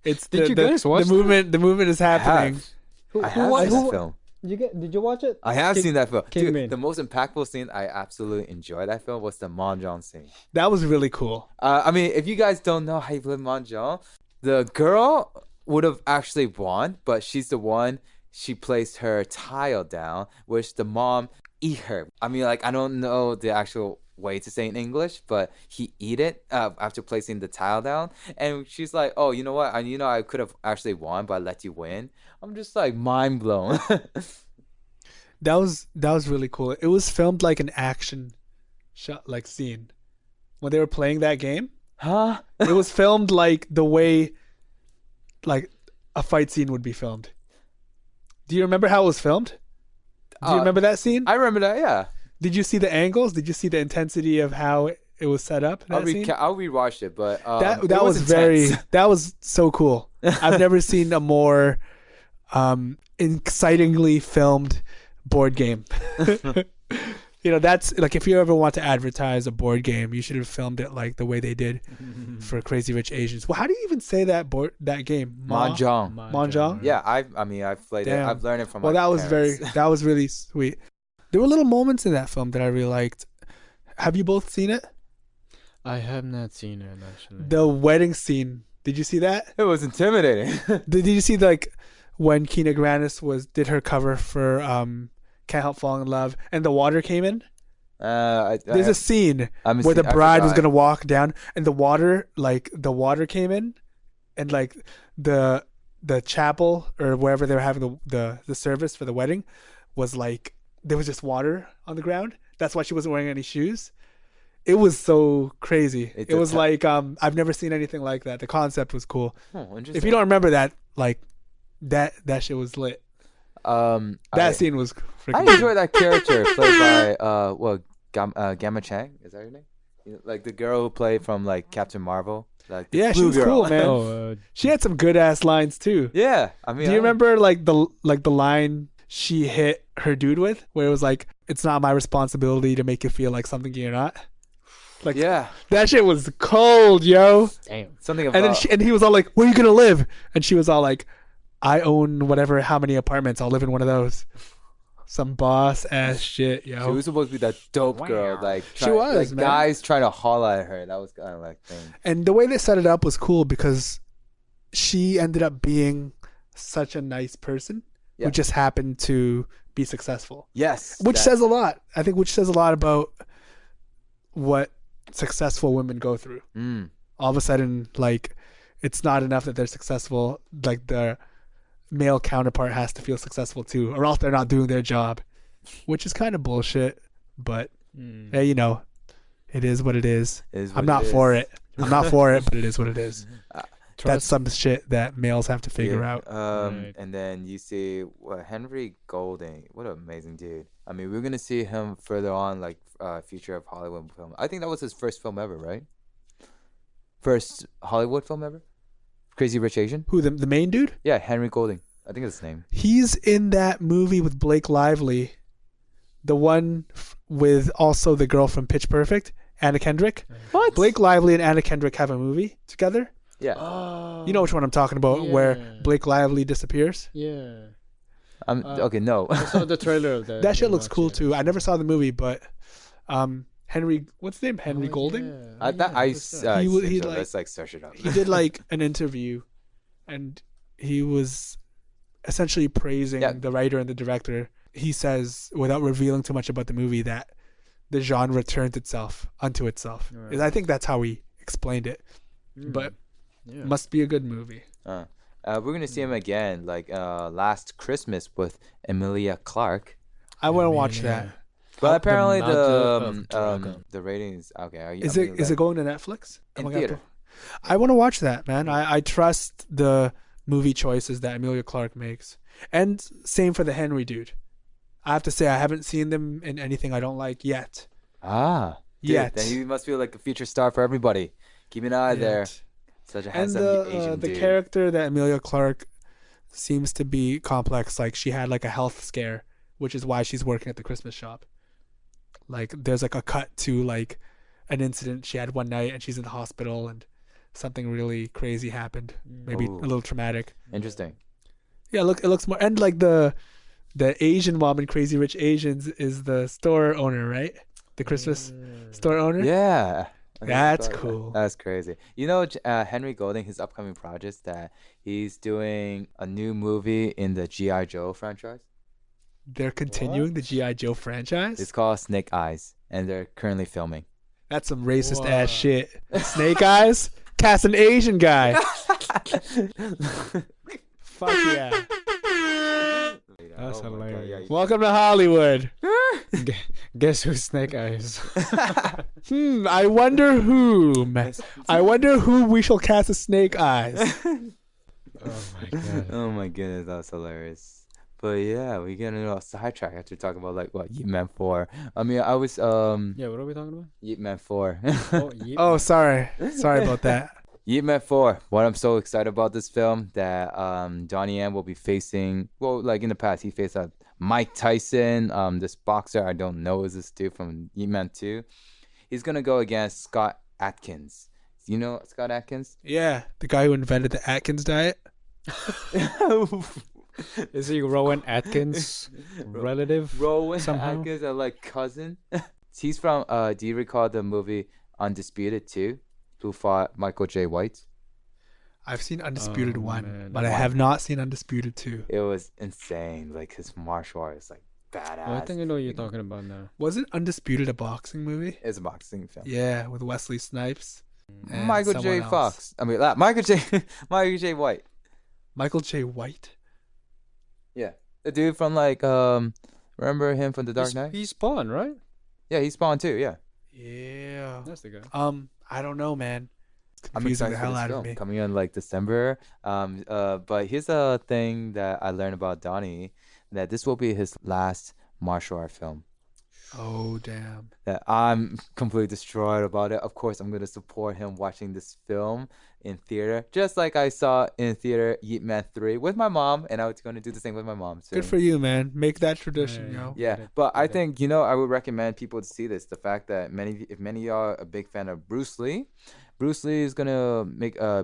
It's Did you guys watch the movement? The movement is I happening. have. I have wa- seen who- that film. Did you watch it? I have seen that film. Dude, Kin-Ming. the most impactful scene I absolutely enjoyed that film was the Mahjong scene. That was really cool. I mean, if you guys don't know how you play Mahjong, the girl would have actually won, but she's the one, she placed her tile down, which the mom eat her. I mean, like, I don't know the actual way to say in English, but he eat it after placing the tile down. And she's like, oh, you know what? I could have actually won, but I let you win. I'm just like mind blown. That was really cool. It was filmed like an action shot, like scene when they were playing that game. Huh? It was filmed like the way, like a fight scene would be filmed. Do you remember how it was filmed? Do you remember that scene? I remember that, yeah. Did you see the angles? Did you see the intensity of how it was set up? That scene? I'll rewatch it, but that it was very intense. that was so cool. I've never seen a more excitingly filmed board game. You know, that's like if you ever want to advertise a board game, you should have filmed it like the way they did for Crazy Rich Asians. Well, how do you even say that game? Mahjong. Mahjong? Yeah, I've played it. Damn. I've learned it from Well, my that was parents. that was really sweet. There were little moments in that film that I really liked. Have you both seen it? I have not seen it actually. The wedding scene. Did you see that? It was intimidating. Did you see like when Kina Grannis did her cover for Can't Help Falling in Love and the water came in? There's a scene where the bride was gonna walk down and the water came in, and like the chapel or wherever they were having the service for the wedding was like there was just water on the ground. That's why she wasn't wearing any shoes. It was so crazy. It was like I've never seen anything like that. The concept was cool. Oh, interesting. If you don't remember that, like that shit was lit. That scene was freaking I enjoyed that character played by Gamma Chang. Is that her name? You know, like the girl who played from like Captain Marvel. Like the Yeah, she blue was girl. cool, man. Oh, She had some good ass lines too. Yeah, I mean, Do you remember like the line she hit her dude with, where it was like, "It's not my responsibility to make you feel like something you're not." Like, Yeah, that shit was cold, yo. damn. something about. And then he was all like, "Where are you gonna live?" And she was all like, "I own whatever, how many apartments. I'll live in one of those." Some boss ass shit, yo. She was supposed to be that dope girl, like She was, like man. guys trying to holler at her. That was kind of like thing. And the way they set it up was cool because she ended up being such a nice person Yeah. who just happened to be successful. Yes. Which that- says a lot. I think which says a lot about what successful women go through. Mm. All of a sudden, like, it's not enough that they're successful. Like, their male counterpart has to feel successful too, or else they're not doing their job, which is kind of bullshit. But hey, you know, it is what it is. It is what I'm not it for is. it. I'm not for it, but it is what it is. That's Trust- some shit that males have to figure Yeah, out. Right. And then you see Henry Golding. What an amazing dude. I mean, we're gonna see him further on, like future of Hollywood film. I think that was his first film ever, right? First Hollywood film ever. Crazy Rich Asian. Who, the main dude? Yeah, Henry Golding. I think that's his name. He's in that movie with Blake Lively, the one with also the girl from Pitch Perfect, Anna Kendrick. What? Blake Lively and Anna Kendrick have a movie together. Yeah. Oh, You know which one I'm talking about, where yeah. Blake Lively disappears. Yeah. Okay. No. I saw the trailer of that. That shit looks Watch cool it. too. I never saw the movie, but Henry, what's his name? Henry Oh, Golding. yeah. I thought Yeah, I. what's that? He was- he so like- let's like search it up. He did like an interview, and he was essentially praising Yeah. the writer and the director. He says, without revealing too much about the movie, that the genre turns itself unto itself. Right. And I think that's how he explained it. But Yeah. must be a good movie. We're gonna see him again, like last Christmas with Emilia Clarke. I want to Yeah, watch yeah. that. But The apparently Mountain of Dragon. the ratings okay. Is it going to Netflix? in Am I gonna theater? I want to watch that, man. I trust the movie choices that Emilia Clarke makes. And same for the Henry dude. I have to say, I haven't seen them in anything I don't like yet. Ah, dude, Yet. then he must feel like a future star for everybody. Keep an eye there. Yet. Such a And handsome Asian the dude. character that Emilia Clarke seems to be complex. Like, she had like a health scare, which is why she's working at the Christmas shop. Like, there's like a cut to like an incident she had one night, and she's in the hospital, and something really crazy happened. Maybe Ooh. a little traumatic. Interesting. Yeah, look, it looks more, and like the Asian mom in Crazy Rich Asians is the store owner, right? The Christmas store owner. Yeah. I never That's thought of that. cool. That's crazy. You know, Henry Golding, his upcoming projects, that he's doing a new movie in the G.I. Joe franchise. They're continuing the G.I. Joe franchise. It's called Snake Eyes, and they're currently filming. That's some racist What? ass shit. Snake Eyes, cast an Asian guy. Fuck yeah! That's Oh my God, hilarious. yeah, you- Welcome to Hollywood. Guess who's Snake Eyes? I wonder whom. I wonder who we shall cast as Snake Eyes. Oh my god. Oh my goodness, that's hilarious. But yeah, we get into a sidetrack after talking about like what Yeet Man 4. I mean, I was Yeah, what are we talking about? Yeet Man 4. Oh, sorry about that. Yeet Man 4. What I'm so excited about this film that Donnie Yen will be facing. Well, like in the past, he faced Mike Tyson. This boxer I don't know is this dude from Yeet Man 2. He's gonna go against Scott Atkins. You know Scott Atkins? Yeah, the guy who invented the Atkins diet. Is he Rowan Atkins' relative? Rowan somehow? Atkins, like cousin. He's from. Do you recall the movie Undisputed 2? Who fought Michael J. White? I've seen Undisputed Oh, 1, man. but I have not seen Undisputed 2. It was insane. Like his martial arts, like badass. Oh, I think I know what you're talking about now. Wasn't Undisputed a boxing movie? It's a boxing film. Yeah, with Wesley Snipes. and Michael J. someone else. Fox. I mean, Michael J. White. Michael J. White. Yeah, the dude from like remember him from The Dark Knight? He's Spawn, right? Yeah, he spawned too. Yeah. Yeah. That's the guy. I don't know, man. It's I'm confusing excited the for hell this out of film me. coming in like December. But here's a thing that I learned about Donnie, that this will be his last martial art film. Oh, damn. That I'm completely destroyed about it. Of course, I'm gonna support him watching this film in theater, just like I saw in theater Yeet Man 3 with my mom, and I was gonna do the same with my mom. Good for you, man. Make that tradition, Yeah. yo. Yeah, but I think I would recommend people to see this. The fact that if many of y'all are a big fan of Bruce Lee is gonna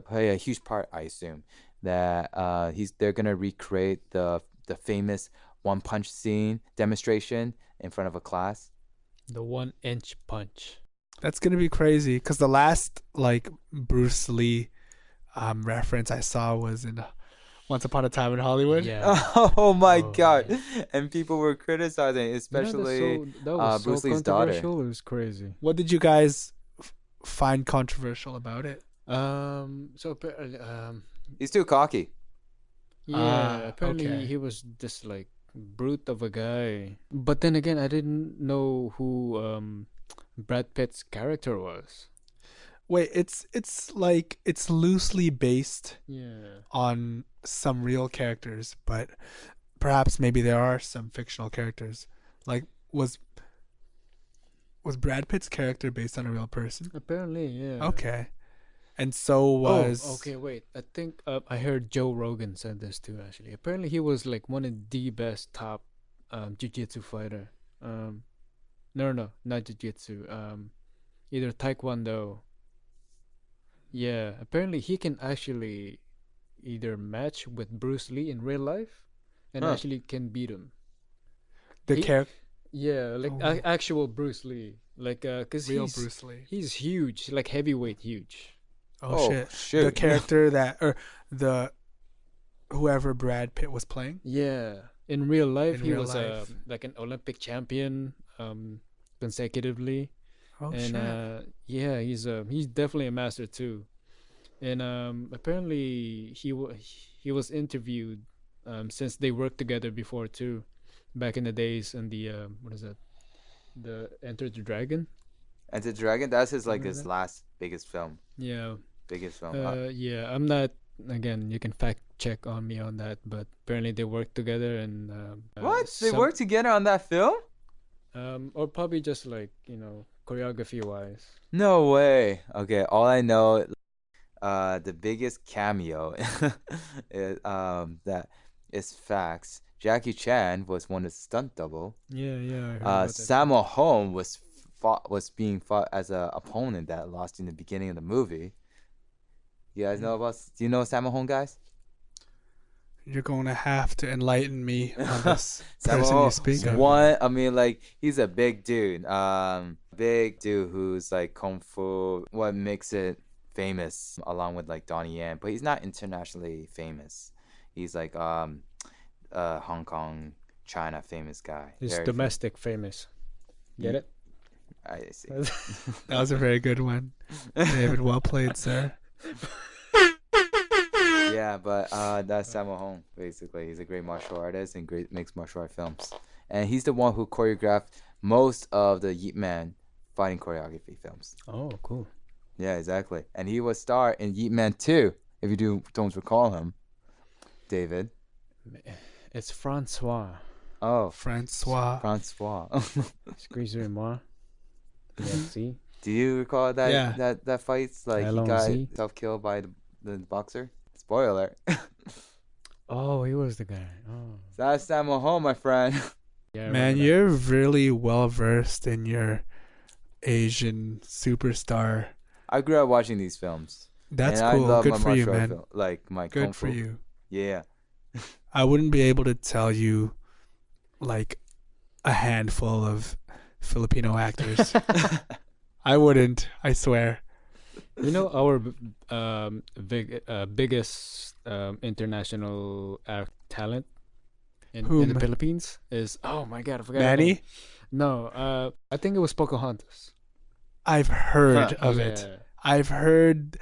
play a huge part. I assume that they're gonna recreate the famous one punch scene demonstration in front of a class. The 1-inch punch. That's gonna be crazy because the last like Bruce Lee reference I saw was in Once Upon a Time in Hollywood. Yeah. Oh my Oh, god! man. And people were criticizing, especially that was Bruce so Lee's daughter. controversial. It was crazy. What did you guys find controversial about it? So He's too cocky. yeah, apparently okay. he was just like brute of a guy. But then again, I didn't know who Brad Pitt's character was. Wait, it's like it's loosely based Yeah. on some real characters, but perhaps maybe there are some fictional characters. Like was Brad Pitt's character based on a real person? Apparently, yeah. Okay. And so was Oh, okay, wait. I think I heard Joe Rogan said this too. Actually, apparently he was like one of the best top jiu-jitsu fighter. No, not jiu-jitsu. Either taekwondo. Yeah, apparently he can actually either match with Bruce Lee in real life, and Huh. actually can beat him. the he- character Yeah, like Oh. actual Bruce Lee, like cause real he's Bruce Lee. he's huge, like heavyweight huge. Oh, shit. shoot! The character that or the whoever Brad Pitt was playing. Yeah, in real life In he real was life. like an Olympic champion consecutively, Oh and shit. yeah, he's definitely a master too. And apparently he was interviewed since they worked together before too, back in the days in the what is that, the Enter the Dragon. Enter the Dragon. That's his like Remember his that? last biggest film. Yeah. Biggest film. Yeah, I'm not. Again, you can fact check on me on that, but apparently they worked together and What? They worked together on that film? or probably just like choreography wise. No way. Okay, all I know, the biggest cameo, is, that is facts. Jackie Chan was one of the stunt double. Yeah, I heard about that. Sammo Hung was being fought as a opponent that lost in the beginning of the movie. You guys know about? Do you know Sammo Hung, guys? You're going to have to enlighten me on this Sammo person you Hung, speak of. one. I mean, like he's a big dude. Big dude who's like kung fu. What makes it famous, along with like Donnie Yen, but he's not internationally famous. He's like Hong Kong, China famous guy. He's Very domestic famous. Get it? I see. That was a very good one, David. Well played, sir. Yeah, but that's Sammo Hung, basically. He's a great martial artist and great mixed martial art films. And he's the one who choreographed most of the Yeet Man fighting choreography films. Oh, cool. Yeah, exactly. And he was star in Yeet Man 2, if you don't recall him, David. It's François. Oh, François. François. Excusez-moi. Merci. Do you recall that Yeah. that fights? Like he got Allons-y. self-killed by the boxer? Spoiler alert. Oh, he was the guy. Oh, That's Sammo Hung, my friend. yeah. I Man, remember that. you're really well versed in your Asian superstar. I grew up watching these films. That's and cool. I love Good my for you, martial art man. like my Good kung for fu. you. Yeah. I wouldn't be able to tell you like a handful of Filipino actors. I wouldn't, I swear. You know our biggest international talent in Whom? the Philippines is, oh my god, I forgot her Manny? name. No, I think it was Pocahontas. I've heard of it. Yeah. I've heard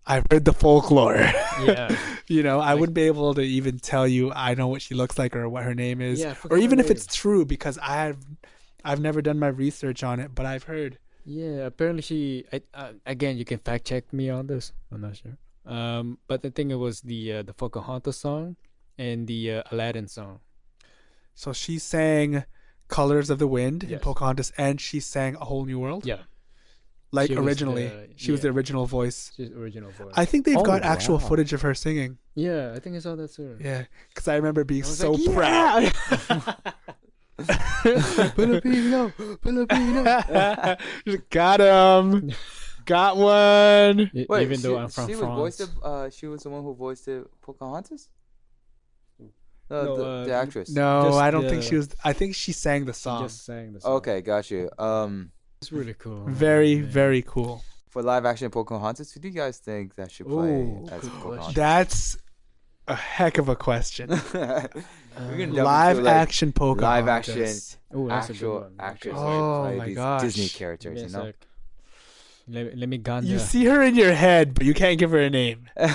the folklore. Yeah. You know, I Like- wouldn't be able to even tell you I know what she looks like or what her name is, Yeah, I forgot or even her if it's name. true, because I've never done my research on it, but I've heard. Yeah, apparently she. Again, you can fact check me on this. I'm not sure. But I think it was the Pocahontas song and the Aladdin song. So she sang "Colors of the Wind" in Yes. Pocahontas, and she sang "A Whole New World." Yeah, Like She was originally, she was the yeah. original voice. she's original voice. I think they've Oh, got actual wow. footage of her singing. Yeah, I think I saw that too. Yeah, because I remember being I was so like, proud. Filipino. Just got him. Got one. Wait, Even though I'm from she France. she was the one who voiced it Pocahontas? No, the actress. No, Just I don't think the- she was. I think she sang the She song. just sang the song. Okay, got you. It's really cool. Very, man. very cool. For live action Pocahontas, who do you guys think that should play Ooh, as good Pocahontas? question. That's a heck of a question. We can delve Live into, like, action Pocahontas. live action, Oh, that's a good actual one. actors Okay. Oh play my these gosh. Disney characters. Give You me a know. sec. Let me ganja. You see her in your head, but you can't give her a name. You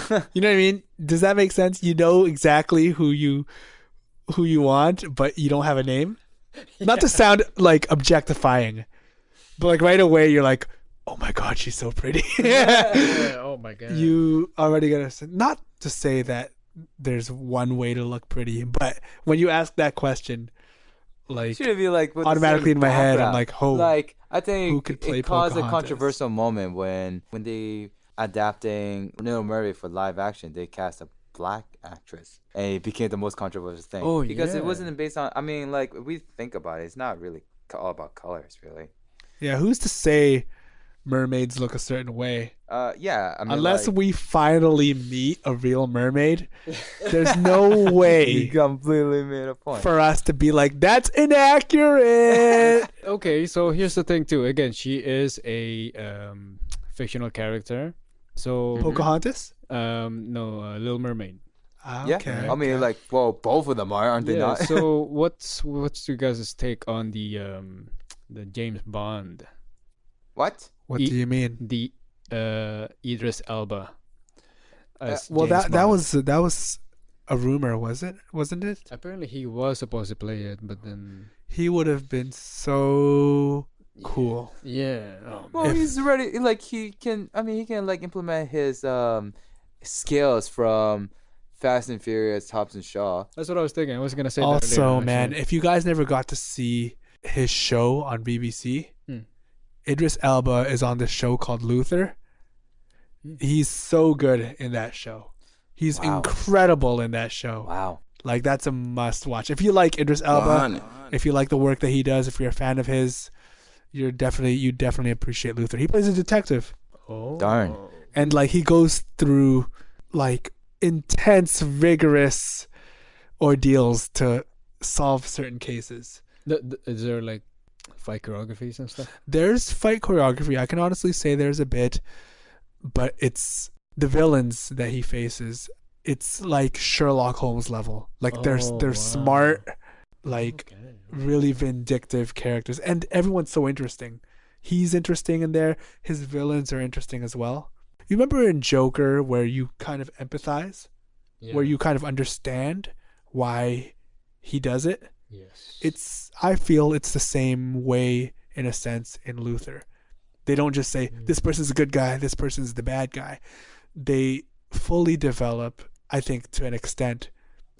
know what I mean? Does that make sense? You know exactly who you want, but you don't have a name. Not to sound like objectifying, but like right away you're like, oh my god, she's so pretty. Yeah, oh my god. You already gotta say, not to say that there's one way to look pretty, but when you ask that question, like Should be like with the automatically same in my head, I'm background. like, oh, Like I who think could play it caused a Pocahontas? controversial moment when they adapting Little Mermaid for live action. They cast a black actress, and it became the most controversial thing. Oh, because yeah. it wasn't based on. I mean, like if we think about it, it's not really all about colors, really. yeah, who's to say mermaids look a certain way? Yeah. I mean, Unless like, we finally meet a real mermaid, there's no you way completely made a point. for us to be like, that's inaccurate. Okay, so here's the thing too. Again, she is a fictional character. So Pocahontas? no, Little Mermaid. Yeah. Okay. I mean, like, well, both of them aren't they Yeah. not? So what's your guys' take on the James Bond, What? What do you mean? the Idris Elba? As Well, James that Bond? was a rumor, wasn't it? Apparently he was supposed to play it, but then He would have been so cool. yeah. Well, If- he's ready. Like he can. I mean, he can like implement his skills from Fast and Furious, Hobbs and Shaw. That's what I was thinking. I was gonna say that Also, earlier, man, actually. if you guys never got to see his show on BBC, Hmm. Idris Elba is on this show called Luther. Hmm. He's so good in that show. He's Wow. incredible in that show. Wow. Like, that's a must watch. If you like Idris Elba, if you like the work that he does, if you're a fan of his, you definitely appreciate Luther. He plays a detective, Oh. Darn. and like he goes through like intense, rigorous ordeals to solve certain cases. Is there like fight choreographies and stuff? There's fight choreography. I can honestly say there's a bit, but it's the villains that he faces. It's like Sherlock Holmes level. Like they're wow. smart, like Okay. really vindictive characters, and everyone's so interesting. He's interesting in there. His villains are interesting as well. You remember in Joker where you kind of empathize, Yeah. where you kind of understand why he does it? Yes. I feel it's the same way in a sense in Luther. They don't just say this person's a good guy, this person's the bad guy. They fully develop, I think, to an extent,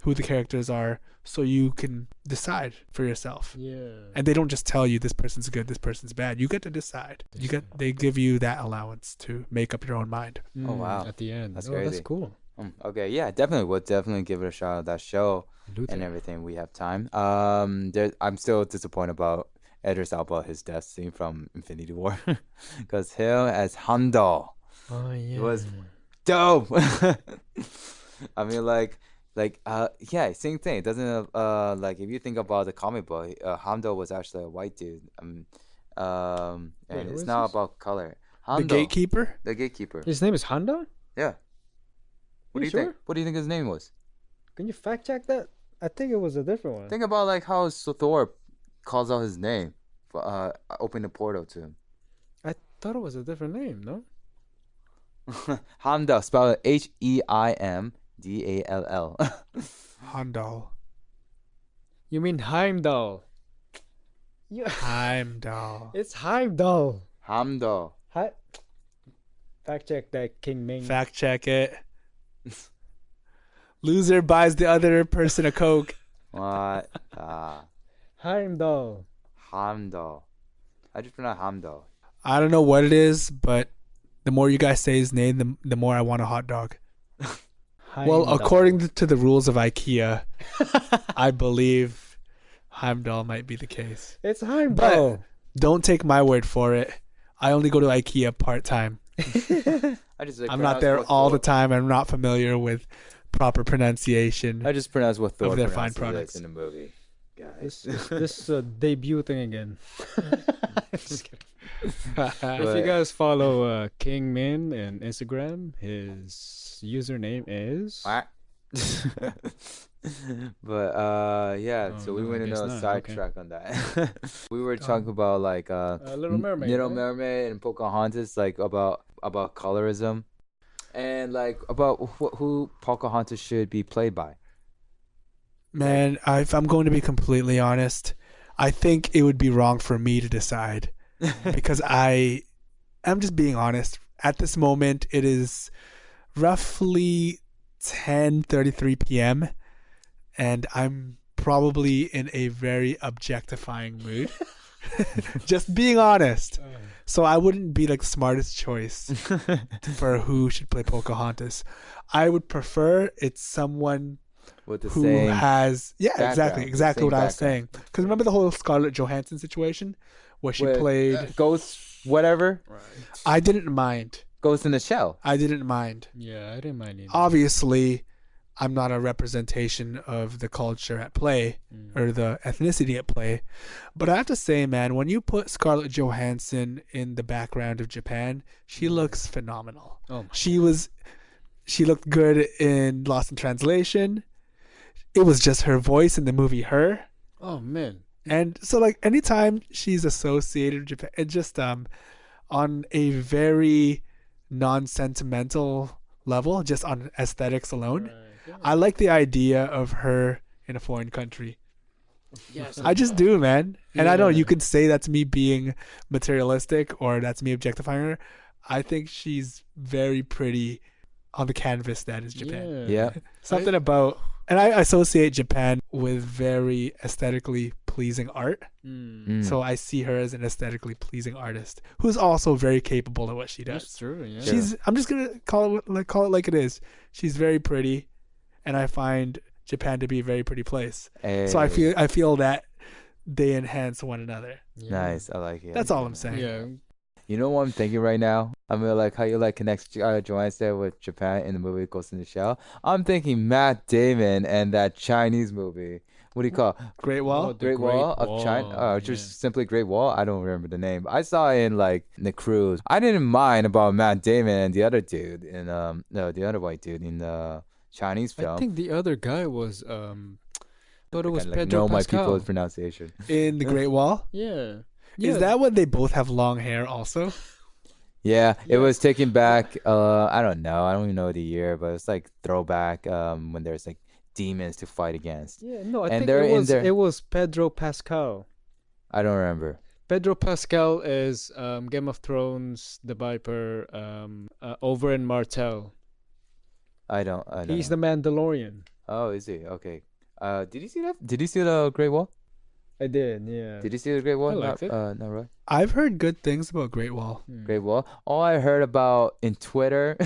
who the characters are, so you can decide for yourself. Yeah. And they don't just tell you this person's good, this person's bad. You get to decide. They give you that allowance to make up your own mind. Oh, wow. At the end. That's That's crazy. cool. Okay. Yeah. Definitely. We'll definitely give it a shot at that show Luther. and everything. We have time. I'm still disappointed about Idris Elba, his death scene from Infinity War, because him as Heimdall Oh yeah. was dope. I mean, yeah, same thing. It doesn't like if you think about the comic book, Heimdall was actually a white dude. And Wait, who it's is not this? about color. The Heimdall, gatekeeper? the gatekeeper. His name is Honda? Yeah. What do you sure? think? What do you think his name was? Can you fact check that? I think it was a different one. Think about like how Thor calls out his name for open the portal to him. I thought it was a different name, no? Heimdall, spelled Heimdall. Heimdall. You mean Heimdall. You, Heimdall. it's Heimdall. Heimdall. Fact check that, Kin-Ming. Fact check it. Loser buys the other person a Coke. What? Heimdall. Heimdall. I just pronounce Heimdall. I don't know what it is, but the more you guys say his name, the more I want a hot dog. Well, Heimdall. according to the rules of IKEA, I believe Heimdall might be the case. It's Heimdall. Don't take my word for it. I only go to IKEA part-time. I'm not there all the time. I'm not familiar with proper pronunciation. I just pronounce what Thor Of their fine pronounces products. in the movie. Guys. This debut thing again. Just kidding. If But- you guys follow King Min on Instagram, his username is What? But yeah, Oh, so we no, I went in guess a not. Okay. sidetrack on that. We were talking about like Little Mermaid. Little right? Mermaid and Pocahontas, like about colorism, and like about who Pocahontas should be played by. Man, if I'm going to be completely honest, I think it would be wrong for me to decide because I'm just being honest. At this moment, it is roughly 10:33 p.m. and I'm probably in a very objectifying mood. Just being honest. So I wouldn't be like the smartest choice for who should play Pocahontas. I would prefer it's someone With the who same has background, exactly same what I was background. saying. Because remember the whole Scarlett Johansson situation where she with, played. Ghost, whatever, Right. I didn't mind. Ghost in the Shell. I didn't mind. Yeah, I didn't mind either. Obviously, I'm not a representation of the culture at play or the ethnicity at play, but I have to say, man, when you put Scarlett Johansson in the background of Japan, she looks phenomenal. Oh my. She looked good in Lost in Translation. It was just her voice in the movie Her. Oh man. And so like anytime she's associated with Japan, it just on a very non-sentimental level, just on aesthetics alone, Right. Yeah. I like the idea of her in a foreign country. Yes. I just do, man. And I know Yeah. you could say that's me being materialistic or that's me objectifying her. I think she's very pretty on the canvas that is Japan. Yeah. Something about, and I associate Japan with very aesthetically pleasing art. Mm. So I see her as an aesthetically pleasing artist who's also very capable of what she That's does. true. Yeah. She's, I'm just gonna call it like it is. She's very pretty, and I find Japan to be a very pretty place. So I feel that they enhance one another. Yeah. nice. I like it. That's all I'm saying. Yeah. You know what I'm thinking right now? I mean, like how you like connect Johansson with Japan in the movie Ghost in the Shell. I'm thinking Matt Damon and that Chinese movie. What do you call it? Great Wall. Oh, the Great Wall of China? Wall, Just simply Great Wall? I don't remember the name. I saw it in like the cruise. I didn't mind about Matt Damon and the other dude in no, the other white dude in the Chinese film. I think the other guy was thought it was Kinda, like, Pedro know my Pascal. people's pronunciation. In the Great Wall. Yeah. Is that when they both have long hair also? Yeah, it Yeah. was taken back. I don't know. I don't even know the year, but it's like throwback. When there's like demons to fight against. Yeah. No, I And think they're in there- it was Pedro Pascal. I don't remember. Pedro Pascal is Game of Thrones, the Viper, Oberyn Martell. I don't. He's know. the Mandalorian. Oh, is he? Okay. Did you see that? Did you see the Great Wall? I did, yeah. Did you see the Great Wall? I liked it. Not right. I've heard good things about Great Wall. Great Wall. All I heard about in Twitter,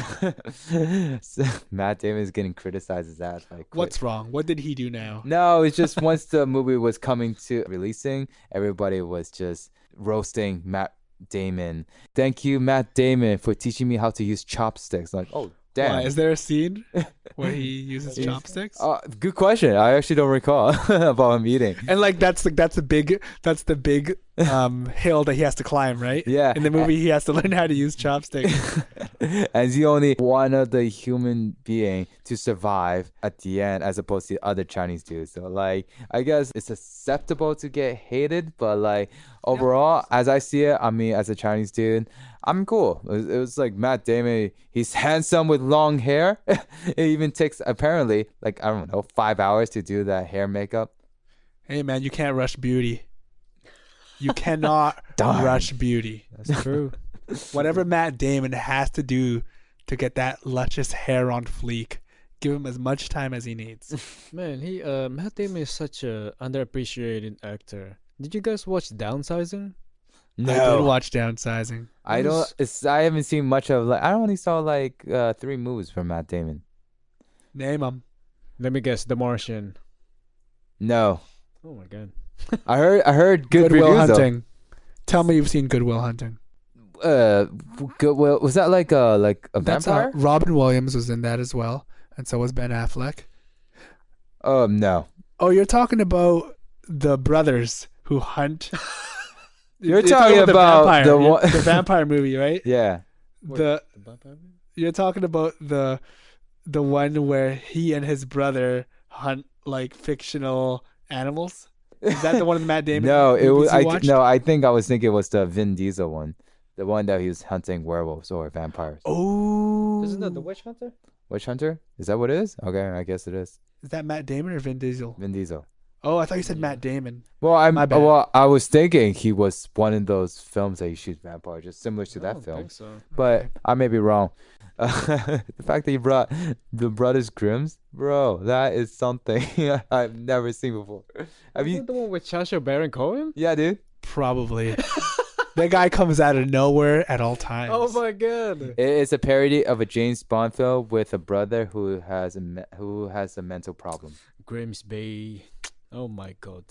Matt Damon is getting criticized as that. Like, What's wrong? What did he do now? No, it's just once the movie was coming to releasing, everybody was just roasting Matt Damon. Thank you, Matt Damon, for teaching me how to use chopsticks. Like, oh, damn. Why, is there a scene where he uses chopsticks? Good question. I actually don't recall about him eating. And like that's the big hill that he has to climb, right? Yeah. In the movie, he has to learn how to use chopsticks. As he only one of the human being to survive at the end, as opposed to other Chinese dudes. So like, I guess it's acceptable to get hated, but like overall, as I see it, I mean, as a Chinese dude, I'm cool. It was like Matt Damon. He's handsome with long hair. It even takes apparently like I don't know 5 hours to do that hair makeup. Hey man, you can't rush beauty. You cannot Darn. rush beauty. That's true. Whatever Matt Damon has to do to get that luscious hair on fleek, give him as much time as he needs. Man, Matt Damon is such a underappreciated actor. Did you guys watch Downsizing? I did watch Downsizing. I don't. I haven't seen much of like. I only saw like 3 movies from Matt Damon. Name him. Let me guess, The Martian. No, Oh my god. I heard good Goodwill reviews though. Hunting. Tell me you've seen Goodwill Hunting. Goodwill was that like a That's vampire? Robin Williams was in that as well, and so was Ben Affleck. No. Oh, you're talking about the brothers who hunt. You're talking about vampire, the one- the vampire movie, right? Yeah. The You're talking about the the one where he and his brother hunt like fictional animals? Is that the one in Matt Damon? No, it was. movies you watched? I think I was thinking it was the Vin Diesel one, the one that he was hunting werewolves or vampires. Oh, Isn't that the Witch Hunter? Witch Hunter? Is that what it is? Okay, I guess it is. is that Matt Damon or Vin Diesel? Vin Diesel. Oh, I thought you said Matt Damon. Well, My bad. I was thinking he was one of those films that you shoot vampires, just similar to I that don't film. think so. But Okay. I may be wrong. The fact that you brought the Brothers Grimms, bro, that is something I've never seen before. Have Is you? that the one with Sacha Baron Cohen? Yeah, dude. Probably. That guy comes out of nowhere at all times. Oh my god. It's a parody of a James Bond film with a brother who has a mental problem. Grimsby. Oh my god.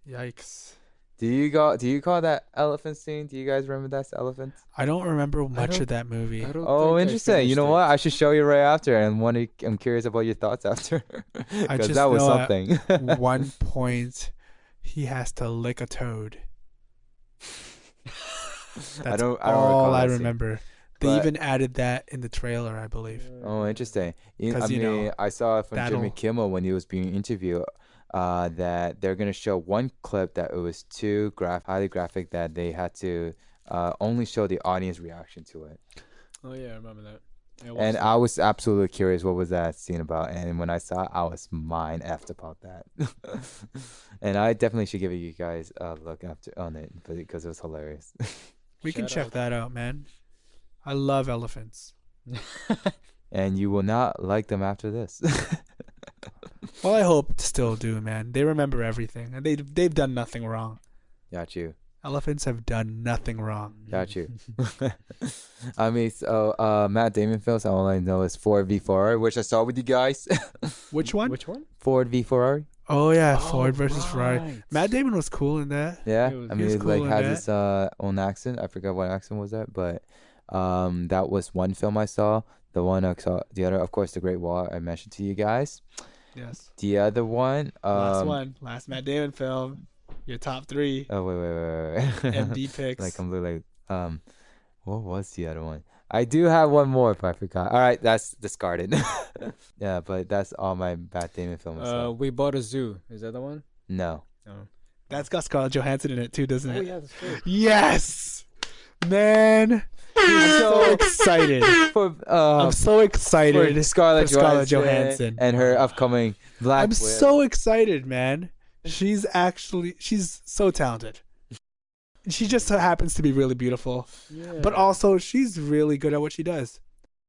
Yikes. Do you call that elephant scene? Do you guys remember that elephant? I don't remember much don't- of that movie. I don't Oh, think I interesting. You know finished what? it. I should show you right after, and I'm curious about your thoughts after, because just that was know at something. One point, he has to lick a toad. That's don't all recall I that scene. remember. They But- even added that in the trailer, I believe. Oh, interesting. I 'Cause, mean, I saw it from Jimmy that'll- Kimmel when he was being interviewed. That they're gonna show one clip that it was too highly graphic that they had to only show the audience reaction to it. Oh yeah, I remember that. Yeah, And watched I was absolutely curious what was that scene about. And when I saw it, I was mind effed about that. And I definitely should give you guys a look after on it because it was hilarious. We can Shout check out. that out, man. I love elephants. And you will not like them after this. Well, I hope to still do, man. They remember everything, and they've done nothing wrong. Got you. Elephants have done nothing wrong. Got you. I mean, so Matt Damon films, all I know is Ford v Ferrari, which I saw with you guys. Which one? Which one? Ford v Ferrari. Oh yeah, Oh, Ford versus Ferrari. right. Matt Damon was cool in that. Yeah, He was- I he mean, was it like cool in has that. its own accent. I forgot what accent was that, but that was one film I saw. The one I saw, the other, of course, The Great Wall. I mentioned to you guys. Yes. The other one, Last Matt Damon film. Your top 3 Oh wait. MD picks. Like I'm literally what was the other one? I do have one more if I forgot. All right, that's discarded. Yeah, but that's all my Matt Damon films. We Bought a Zoo. Is that the one? No. Oh. That's got Scarlett Johansson in it too, doesn't it? yeah, that's true. Yes, man. I'm so excited. For I'm so excited. for Scarlett for Scarlett Johansson Johansson. and her upcoming Black I'm Widow. so excited, man. She's so talented. She just so happens to be really beautiful, Yeah. but also she's really good at what she does.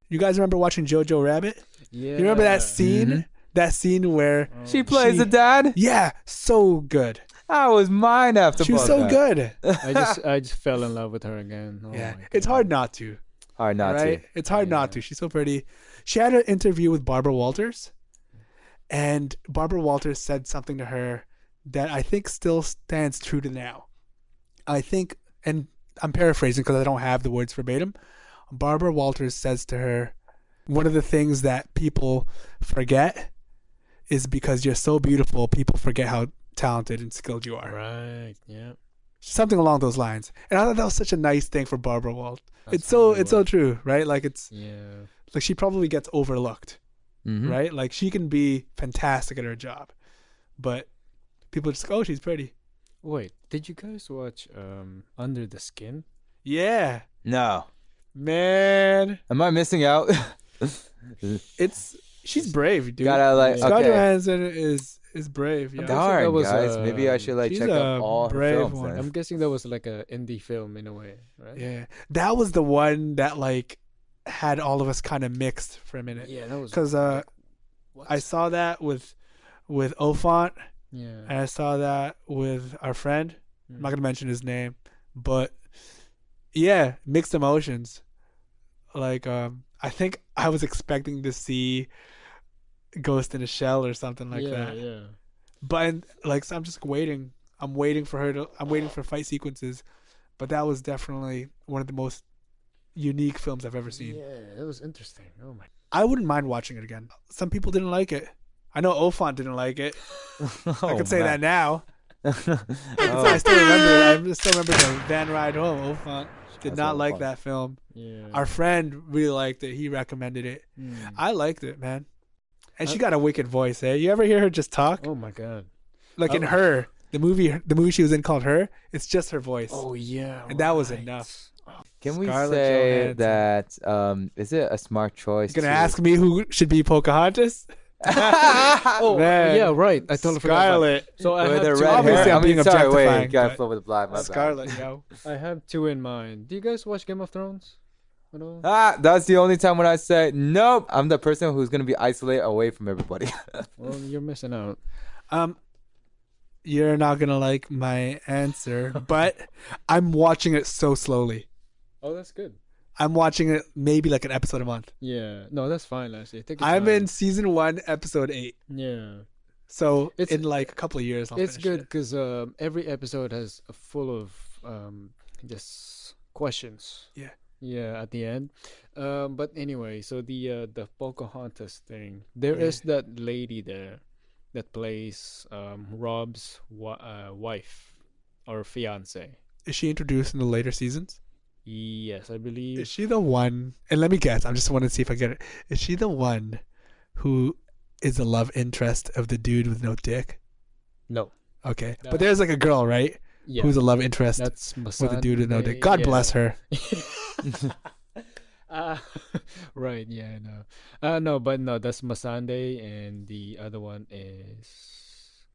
You guys remember watching Jojo Rabbit? yeah. You remember that scene? Mhm. That scene where, She plays She- the dad. yeah, so good. I was mine after. She was so good. I just fell in love with her again. Oh Yeah, my it's God. hard not to. Hard not right? to. It's hard not Yeah. to. She's so pretty. She had an interview with Barbara Walters, and Barbara Walters said something to her that I think still stands true to now. I think, and I'm paraphrasing because I don't have the words verbatim. Barbara Walters says to her, one of the things that people forget is because you're so beautiful, people forget how talented and skilled you are. Right. Yeah. Something along those lines. And I thought that was such a nice thing for Barbara Walt. That's It's so really well. true, right? Like Yeah. like she probably gets overlooked, Mhm. right? Like she can be fantastic at her job, but people just go, oh, she's pretty. Wait, did you guys watch Under the Skin? Yeah, No. man, Am I missing out? she's brave, dude. Gotta like Yeah. Scarlett okay. Johansson is brave. Yeah. Darn, that was, guys. Maybe I should like she's check a out all her brave films. one. Then. I'm guessing that was like a indie film in a way, right? Yeah, that was the one that like had all of us kind of mixed for a minute. Yeah, that was. 'Cause, what? I saw that with Ofont, Yeah. and I saw that with our friend. I'm not gonna mention his name, but yeah, mixed emotions. Like, I think I was expecting to see Ghost in a Shell or something like that. Yeah. But like, so I'm just waiting. I'm waiting for fight sequences. But that was definitely one of the most unique films I've ever seen. Yeah, it was interesting. Oh my. I wouldn't mind watching it again. Some people didn't like it. I know Ofont didn't like it. I could say that now. I still remember it. I still remember the van ride home. Ofont. Did Has a not lot of like fun. that film. Yeah. Our friend really liked it. He recommended it. I liked it, man. And she got a wicked voice, eh? You ever hear her just talk? Oh my god. Like in Oh. Her, the movie she was in called Her. It's just her voice. Oh yeah. And that was right. enough. Can we Scarlett say Johansson. that is it a smart choice? You gonna ask me who should be Pocahontas? Oh Man. yeah, right. I totally forgot. Scarlett. So I with have the two. red Obviously, hair? I'm being sorry, wait, objectifying, got but- flip with the black. My bad. Scarlett, yo. I have two in mind. Do you guys watch Game of Thrones? At all? That's the only time when I say nope. I'm the person who's gonna be isolated away from everybody. Well, you're missing out. You're not gonna like my answer, but I'm watching it so slowly. Oh, that's good. I'm watching it maybe like an episode a month. Yeah. No, that's fine. Actually, take your I'm time. in season 1, episode 8. Yeah. So It's- in like a couple of years, I'll It's finish good it. because every episode has a full of just questions. Yeah. Yeah, at the end. But anyway, so the Pocahontas thing. There Yeah. is that lady there that plays Rob's wife or fiance. Is she introduced in the later seasons? Yes, I Is believe. she the one? And let me guess. I just want to see if I get it. Is she the one who is the love interest of the dude with no dick? No. Okay, No. but there's like a girl, right? Yeah. Who's a love interest That's with a dude with no Masande, dick. God yeah. bless her. uh, right, yeah, no. No, but no, that's Masande, and the other one is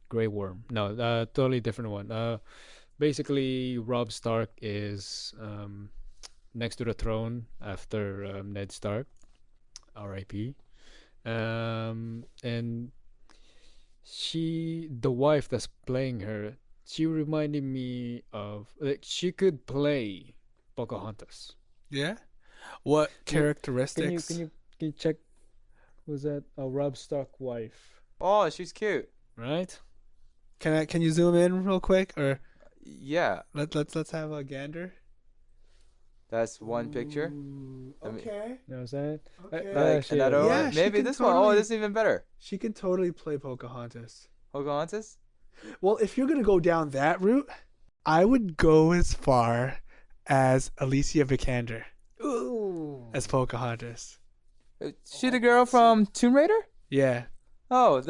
Grey Worm. No, totally different one. Basically, Robb Stark is next to the throne after Ned Stark, R.I.P. And the wife that's playing her, she reminded me of like she could play Pocahontas. Yeah. What Can you characteristics? can you check? Was that a Robb Stark wife? Oh, she's cute. Right? Can you zoom in real quick, or Yeah, let's have a gander. that's one picture. Ooh, Let me- okay. You know what I'm saying? Okay. Like she another is. one. Yeah, she Maybe can this one. Oh, totally- this is even better. She can totally play Pocahontas. Pocahontas. Well, if you're gonna go down that route, I would go as far as Alicia Vikander Ooh. as Pocahontas. She the girl from Tomb Raider? Yeah, Oh,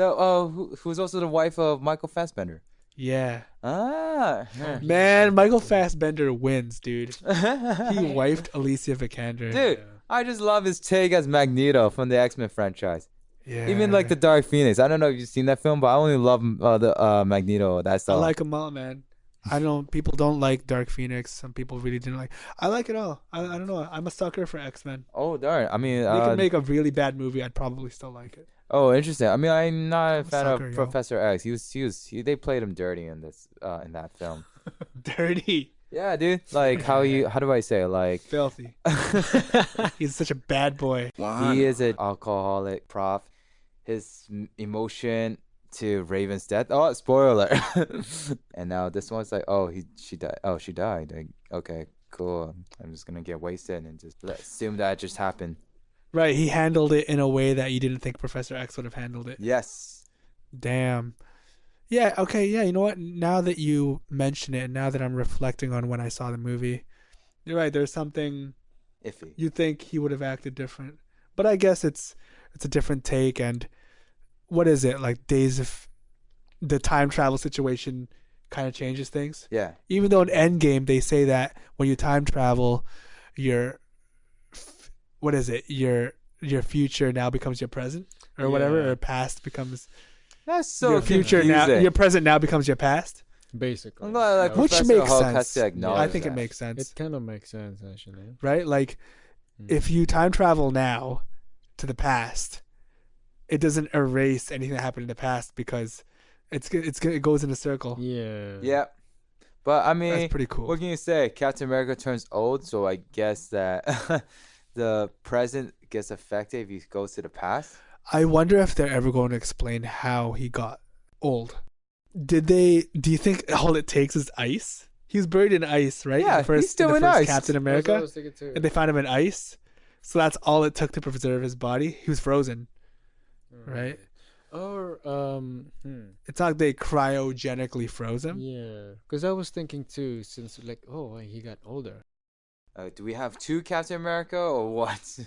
who's also the wife of Michael Fassbender. yeah. Ah. Man, Michael Fassbender wins, dude. He Dude, wifed Alicia Vikander. I just love his take as Magneto from the X-Men franchise. Yeah. Even like the Dark Phoenix. I don't know if you've seen that film, but I only love the Magneto. That's I all. like them all, man. I don't. People don't like Dark Phoenix. Some people really didn't like. I like it all. I don't know. I'm a sucker for X-Men. Oh darn! I mean, They could make a really bad movie. I'd probably still like it. oh interesting. I mean, I'm not a I'm a fan sucker, of yo. Professor X. They played him dirty in this in that film. Dirty, Yeah, dude. Like how do I say it? Like filthy. He's such a bad boy. he is an alcoholic prof. His emotion to Raven's death. Oh, spoiler! And now this one's like, oh, she died. Oh, she died. Like, okay, cool. I'm just gonna get wasted and just assume that just happened. Right. He handled it in a way that you didn't think Professor X would have handled it. Yes. Damn. Yeah. Okay. Yeah. You know what? Now that you mention it, and now that I'm reflecting on when I saw the movie, you're right. There's something Iffy. you think he would have acted different, but I guess it's a different take. And what is it like? Days of the time travel situation kind of changes things. Yeah. Even though in Endgame they say that when you time travel, your what is it? Your future now becomes your present, or whatever, Yeah. or past becomes That's so your future now. confusing. Your present now becomes your past. Basically. I'm glad like Yeah. Which Professor makes Hulk sense. has to acknowledge I think it that. makes sense, It kind of makes sense actually. right? Like Mm. if you time travel now to the past, it doesn't erase anything that happened in the past because it goes in a circle. Yeah. Yeah. But I mean, That's pretty cool. what can you say? Captain America turns old, so I guess that the present gets affected if he goes to the past. I wonder if they're ever going to explain how he got old. Do you think all it takes is ice? He was buried in ice, right? Yeah, he's still in ice. Captain That's what I America. was thinking too. And they found him in ice. So that's all it took to preserve his body. He was frozen. right? Or It's not like they cryogenically froze him. yeah, because I was thinking too, since like, oh, he got older. Do we have two Captain America or what?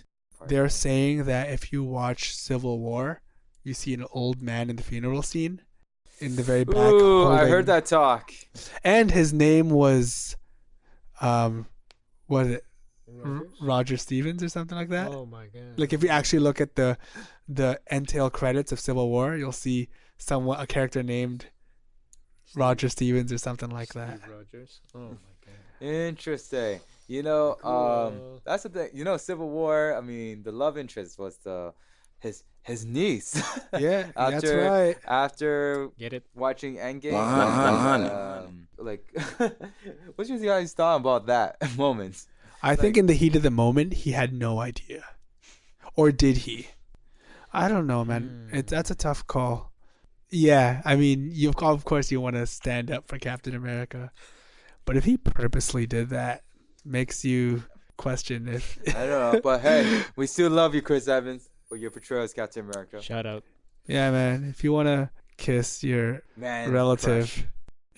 They're saying that if you watch Civil War, you see an old man in the funeral scene in the very back. Ooh, I holding- heard that talk. And his name was, what is it? Rogers? Roger Stevens or something like that. Oh my god. Like if you actually look at the entail credits of Civil War, you'll see a character named Roger Stevens or something like that. Steve Rogers. Oh my god. Interesting. You know, Cool. that's the thing. You know, Civil War. I mean, the love interest was his niece. Yeah, that's After- right. After Get it? watching Endgame, 100. like, what's your guys' thought about that moment? I think in the heat of the moment, he had no idea. Or did he? I don't know, man. That's a tough call. Yeah, I mean, of course you want to stand up for Captain America. But if he purposely did that, makes you question if... I don't know, but hey, we still love you, Chris Evans, for your portrayal as Captain America. Shout out. Yeah, man. If you want to kiss your Man, relative crush.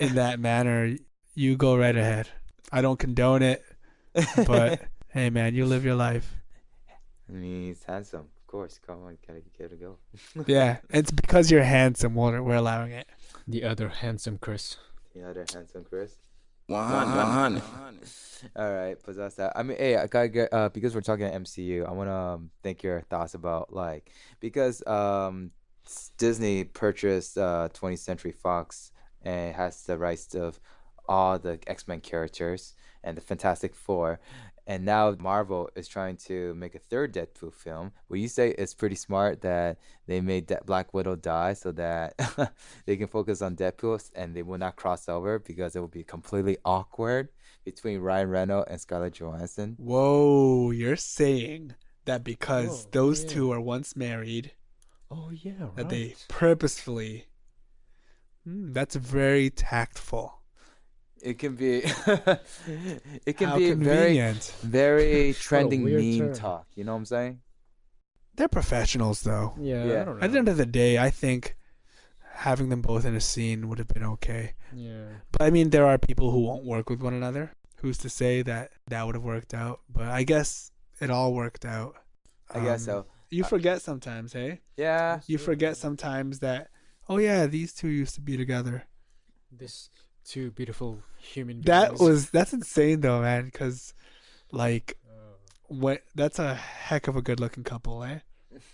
in that manner, you go right ahead. I don't condone it, but hey, man, you live your life. I mean, he's handsome, of course. Come on, gotta go. Yeah, it's because you're handsome. We're allowing it. The other handsome Chris. The other handsome Chris. 100. All right, but that's that. I mean, hey, I gotta get because we're talking MCU. I wanna think your thoughts about like because Disney purchased 20th Century Fox and has the rights of all the X-Men characters and the Fantastic Four, and now Marvel is trying to make a third Deadpool film. Will you say it's pretty smart that they made that Black Widow die so that they can focus on Deadpool and they will not cross over because it will be completely awkward between Ryan Reynolds and Scarlett Johansson? Whoa, you're saying that because Oh, those yeah. two are once married, Oh yeah, right. that they purposefully... that's very tactful. It can be it can How be very convenient. very trending weird meme term. talk. You know what I'm saying? They're professionals, though. Yeah, Yeah. I don't know. At the end of the day, I think having them both in a scene would have been okay. Yeah. But I mean, there are people who won't work with one another. Who's to say that would have worked out? But I guess it all worked out. I guess so. You forget sometimes, hey? Yeah. You forget sometimes that, oh yeah, these two used to be together. This two beautiful human beings. That's insane though, man. Because, like, Oh, that's a heck of a good-looking couple, eh?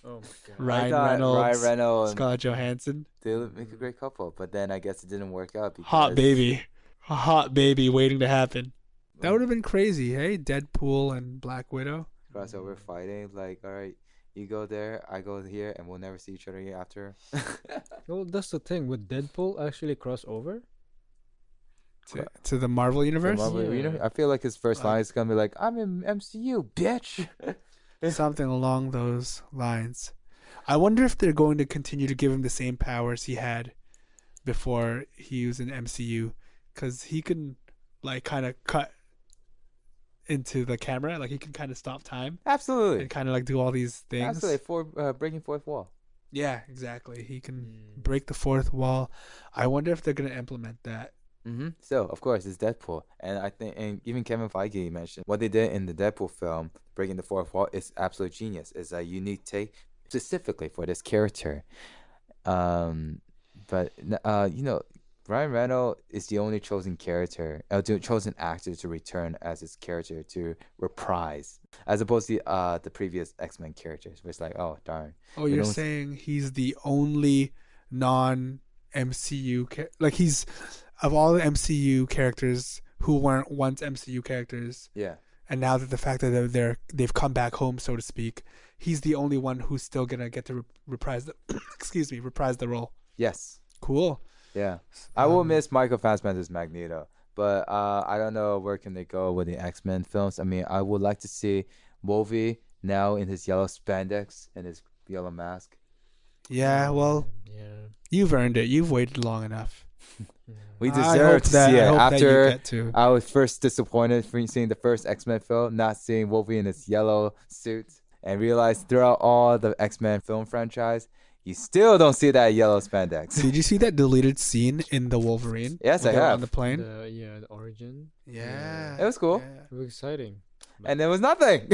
oh my god. Ryan thought Reynolds, Ryan Reynolds, Scarlett Johansson, they would make a great couple, but then I guess it didn't work out because hot baby waiting to happen. That would have been crazy, hey? Deadpool and Black Widow. crossover fighting. Like, all right, you go there, I go here, and we'll never see each other again after. Well, that's the thing. Would Deadpool actually cross over? To the Marvel universe. Marvel Yeah. Arena? I feel like his first line is gonna be like, "I'm in MCU, bitch." Something along those lines. I wonder if they're going to continue to give him the same powers he had before he was in MCU, because he can like kind of cut into the camera, like he can kind of stop time Absolutely, and kind of like do all these things. absolutely. Breaking fourth wall. Yeah, exactly. He can Mm. break the fourth wall. I wonder if they're going to implement that. So of course it's Deadpool, and I think, and even Kevin Feige mentioned what they did in the Deadpool film, breaking the fourth wall, is absolute genius. It's a unique take specifically for this character. But you know, Ryan Reynolds is the only chosen actor to return as his character to reprise, as opposed to the previous X-Men characters, which like, oh darn. Oh, We you're don't- saying he's the only non-MCU like he's of all the MCU characters who weren't once MCU characters, Yeah. and now that the fact that they've come back home, so to speak, he's the only one who's still gonna get to reprise the reprise the role. Yes. Cool. Yeah. I will Um, miss Michael Fassbender's Magneto, but I don't know where can they go with the X-Men films. I mean, I would like to see Wolvie now in his yellow spandex and his yellow mask. Yeah, well, Yeah. you've earned it. You've waited long enough. We I deserve hope to that- see it I hope that you after get to. I was first disappointed for seeing the first X-Men film, not seeing Wolverine in his yellow suit, and realized throughout all the X-Men film franchise, you still don't see that yellow spandex. Did you see that deleted scene in the Wolverine? Yes, when I they were have. on the plane. The origin. Yeah, It was cool. yeah. It was exciting. and there was nothing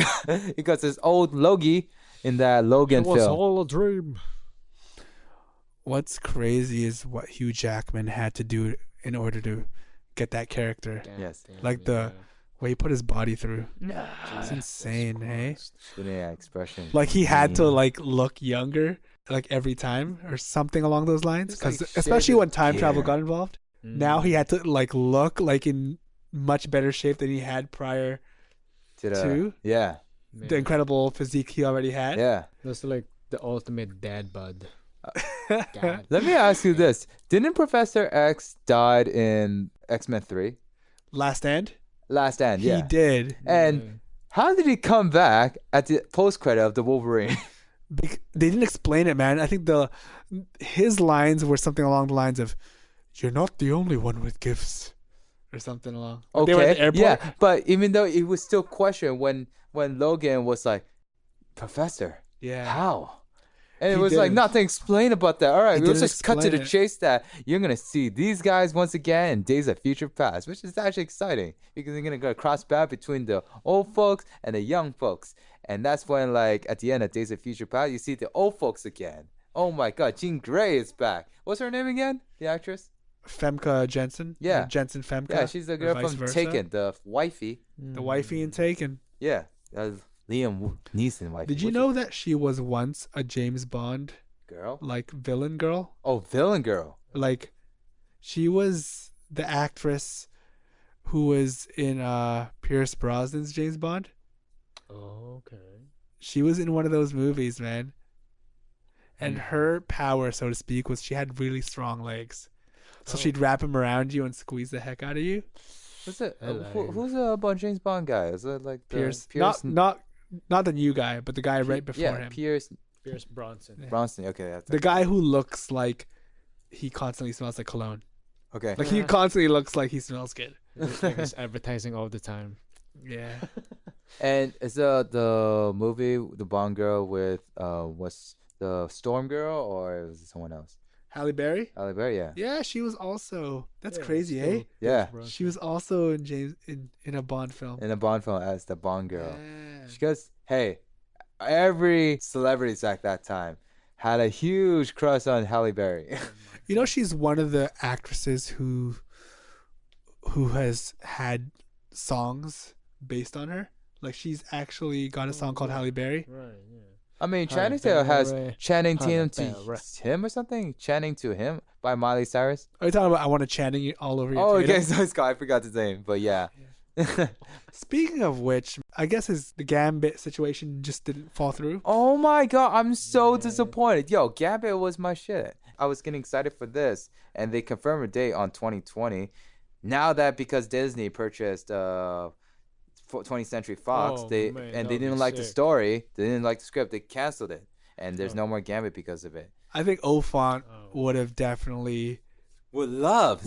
because there's old Logie in that Logan It was film. all a dream. What's crazy is what Hugh Jackman had to do in order to get that character. Yes. Like the way he put his body through. It's insane, hey? Yeah, expression. Like he had to like look younger like every time or something along those lines. Just, like, Because especially when time shave travel his got involved, now he had to like look like in much better shape than he had prior to Yeah. the incredible physique he already had. Yeah. That's like the ultimate dad bod. God. Let me ask you this. Didn't Professor X died in X-Men 3? Last Stand? Last Stand, yeah. He did. And how did he come back at the post-credit of the Wolverine? They didn't explain it, man. I think his lines were something along the lines of, "You're not the only one with gifts," or something along. Okay. They were at the airport. Yeah, but even though it was still questioned when Logan was like, Professor, Yeah. how? And it He was like didn't. nothing explained about that. All right, He let's didn't just cut to the explain it. chase that you're going to see these guys once again in Days of Future Past, which is actually exciting because they're going to go cross back between the old folks and the young folks. And that's when, like, at the end of Days of Future Past, you see the old folks again. Oh my God, Jean Grey is back. What's her name again? The actress? Femke Jensen. Yeah. Or Jensen Femke. Yeah, she's the or girl vice from versa. Taken, the wifey. The wifey in Taken. Yeah, Liam Neeson wife. Did you know that she was once a James Bond girl? like villain girl? Oh, villain girl. Like she was the actress who was in Pierce Brosnan's James Bond. Oh, okay. She was in one of those movies, man. And her power, so to speak, was she had really strong legs. So she'd wrap him around you and squeeze the heck out of you. What's it? I like Who's a James Bond guy? Is it like the Pierce. Pierce? Not the new guy, but the guy right before yeah, him. Pierce Pierce Bronson. Bronson. Okay, that's The guy who looks like he constantly smells like cologne. okay. Like he constantly looks like he smells good. Like he's advertising all the time. Yeah. And is the movie the Bond girl with what's the Storm girl or was it someone else? Halle Berry? Halle Berry, yeah. Yeah, she was also. That's Yeah, crazy, still eh? Yeah. Pierce Bronson. She was also in James in a Bond film. In a Bond film as the Bond girl. Yeah. Because hey, every celebrity at that time had a huge crush on Halle Berry. You know, she's one of the actresses who has had songs based on her. Like she's actually got a song called Halle Berry. Right, yeah. I mean, Halle Channing Tatum has Berry. Channing Halle Tatum to Berry. him or something? Channing to him by Miley Cyrus? Are you talking about I Want to Channing You All Over Your Oh, Tatum? okay, so it's I forgot his name, but yeah. Speaking of which, I guess the Gambit situation just didn't fall through. Oh my god, I'm so disappointed. Yo, Gambit was my shit. I was getting excited for this, and they confirmed a date on 2020. Now that because Disney purchased 20th Century Fox, Oh, they man, and that they would didn't be like the sick. story, they didn't like the script, they canceled it, and there's Oh. no more Gambit because of it. I think Ophant Oh. would have definitely Would love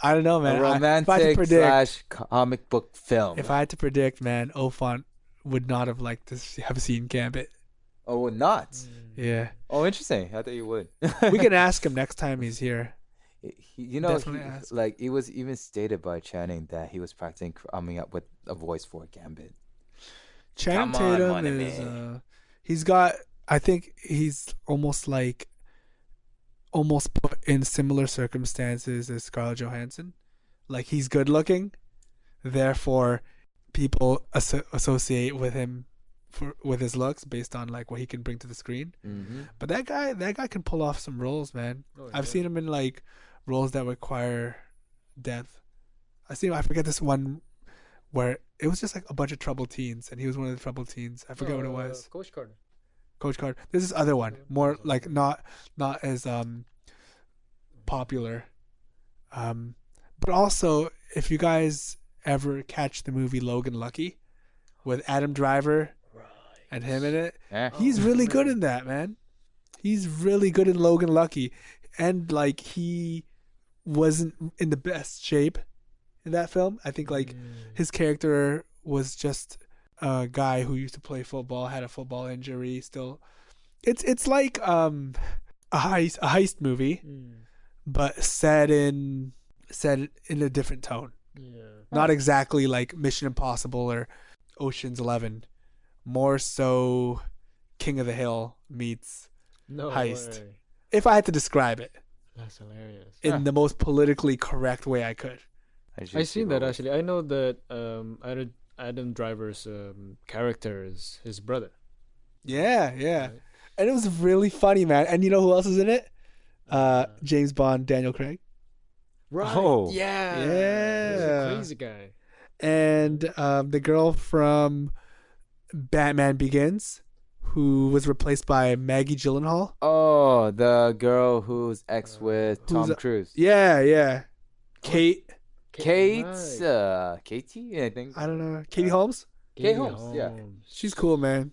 I don't know, man. a If I had romantic to predict, slash comic book film. if I had to predict, man, Ophant would not have liked to have seen Gambit. Oh, would not. Yeah. Oh, interesting. I thought you would. We can ask him next time he's here. You know, Definitely ask. like it was even stated by Channing that he was practicing coming up with a voice for Gambit. Channing Come on, Tatum money is man. he's got, I think he's almost put in similar circumstances as Scarlett Johansson. Like he's good looking, therefore people associate with him with his looks based on like what he can bring to the screen. Mm-hmm. But that guy can pull off some roles, man. Oh, I've yeah. seen him in like roles that require depth. I forget this one where it was just like a bunch of troubled teens, and he was one of the troubled teens. I forget what it was. Coach Carter. Coach Carter. There's this other one, more like not as popular. But also, if you guys ever catch the movie Logan Lucky with Adam Driver and him in it, Yeah. he's really good in that, man. He's really good in Logan Lucky, and like he wasn't in the best shape in that film. I think like his character was just a guy who used to play football, had a football injury. Still, it's like a heist movie, but set in a different tone. Yeah. Not exactly like Mission Impossible or Ocean's 11. More so King of the Hill meets No Heist. way. if I had to describe it That's hilarious. in the most politically correct way I could. I seen that actually. I know that Adam Driver's character is his brother. Yeah. Right? And it was really funny, man. And you know who else is in it? James Bond, Daniel Craig. Right. Oh. Yeah. Yeah. He's a crazy guy. And the girl from Batman Begins, who was replaced by Maggie Gyllenhaal. Oh, the girl who's ex with Tom Who's- Cruise. Yeah. Kate. Kate, Right. Katie, I think. I don't know. Katie Holmes. Kate Holmes, yeah. She's cool, man.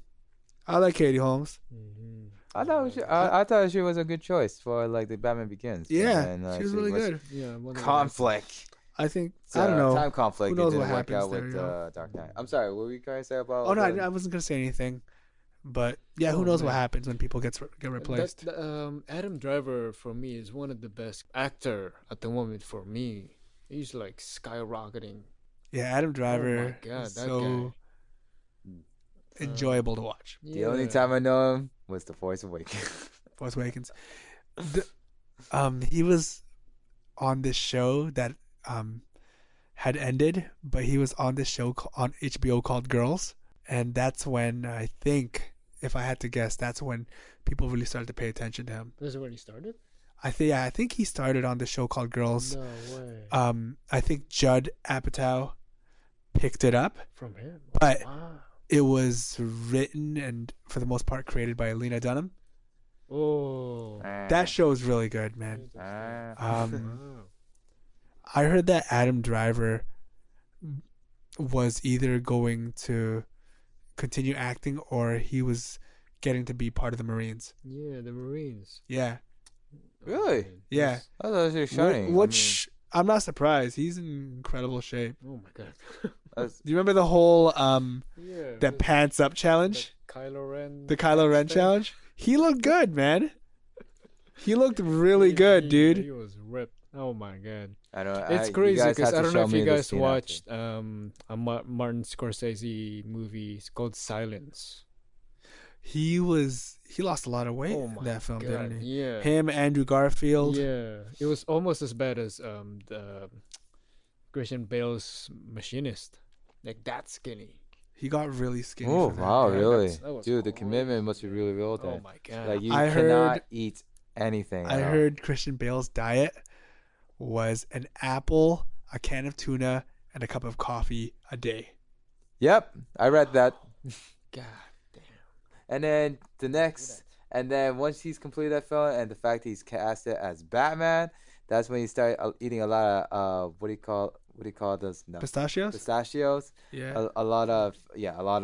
I like Katie Holmes. Mm-hmm. I thought she was a good choice for like the Batman Begins. Yeah, And, she was really good. Yeah. Conflict. I think So, I don't know. Time conflict. Who knows it what didn't work happens out with there, Dark Knight. I'm sorry. What were you guys say about? Oh no, I wasn't gonna say anything. But yeah, who Oh, knows what man. happens when people get replaced? Adam Driver for me is one of the best actor at the moment for me. He's like skyrocketing. Yeah, Adam Driver. Oh my God, is that so enjoyable to watch. The only time I know him was The Force Awakens. Force Awakens. He was on this show that had ended, but he was on this show on HBO called Girls, and that's when I think, if I had to guess, that's when people really started to pay attention to him. This is when he started. I think he started on the show called Girls. No way. I think Judd Apatow picked it up, From him. but Wow. it was written and for the most part created by Lena Dunham. Oh. That show is really good, man. Wow. I heard that Adam Driver was either going to continue acting or he was getting to be part of the Marines. Yeah, the Marines. Yeah. Really? man. Yeah. He's- I thought it was shining. Which I'm not surprised. He's in incredible shape. Oh my god. That's- Do you remember the whole Yeah. that pants up challenge? Kylo Ren. The Kylo Ren thing. challenge? He looked good, man. He looked really good, He dude. was ripped. Oh my god. I don't. It's you crazy guys because have I to don't know show if me you the guys scene watched after. a Martin Scorsese movie. It's called Silence. He lost a lot of weight Oh in my that film, god. didn't he? Yeah. Him, Andrew Garfield. Yeah. It was almost as bad as the Christian Bale's Machinist. Like that skinny. He got really skinny. Oh for that. wow, Yeah, really? that was Dude, the commitment must be really real Oh then. my god. Like you I cannot heard- eat anything. I at all. heard Christian Bale's diet was an apple, a can of tuna, and a cup of coffee a day. Yep, I read that. God damn. And then the next, and then once he's completed that film, and the fact he's casted as Batman, that's when he started eating a lot of what do you call those? No, Pistachios? pistachios. Yeah. A lot of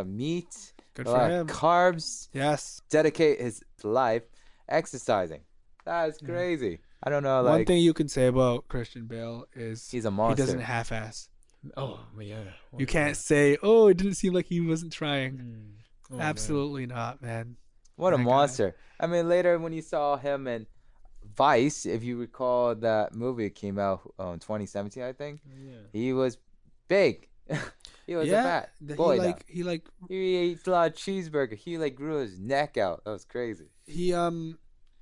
meat, Good a for lot him. of carbs. Yes. Dedicate his life exercising. That's crazy. I don't know, like One thing you can say about Christian Bale is he's a he monster. doesn't half-ass. Oh yeah. Oh, You my can't God. say, "Oh, it didn't seem like he wasn't trying." Mm. Oh, man. Absolutely not, man. What a That guy. monster. I mean, later when you saw him in Vice, if you recall that movie came out in 2017, I think, Yeah. he was big. He was a fat boy. now. he like He ate a lot of cheeseburger. He like grew his neck out. That was crazy. he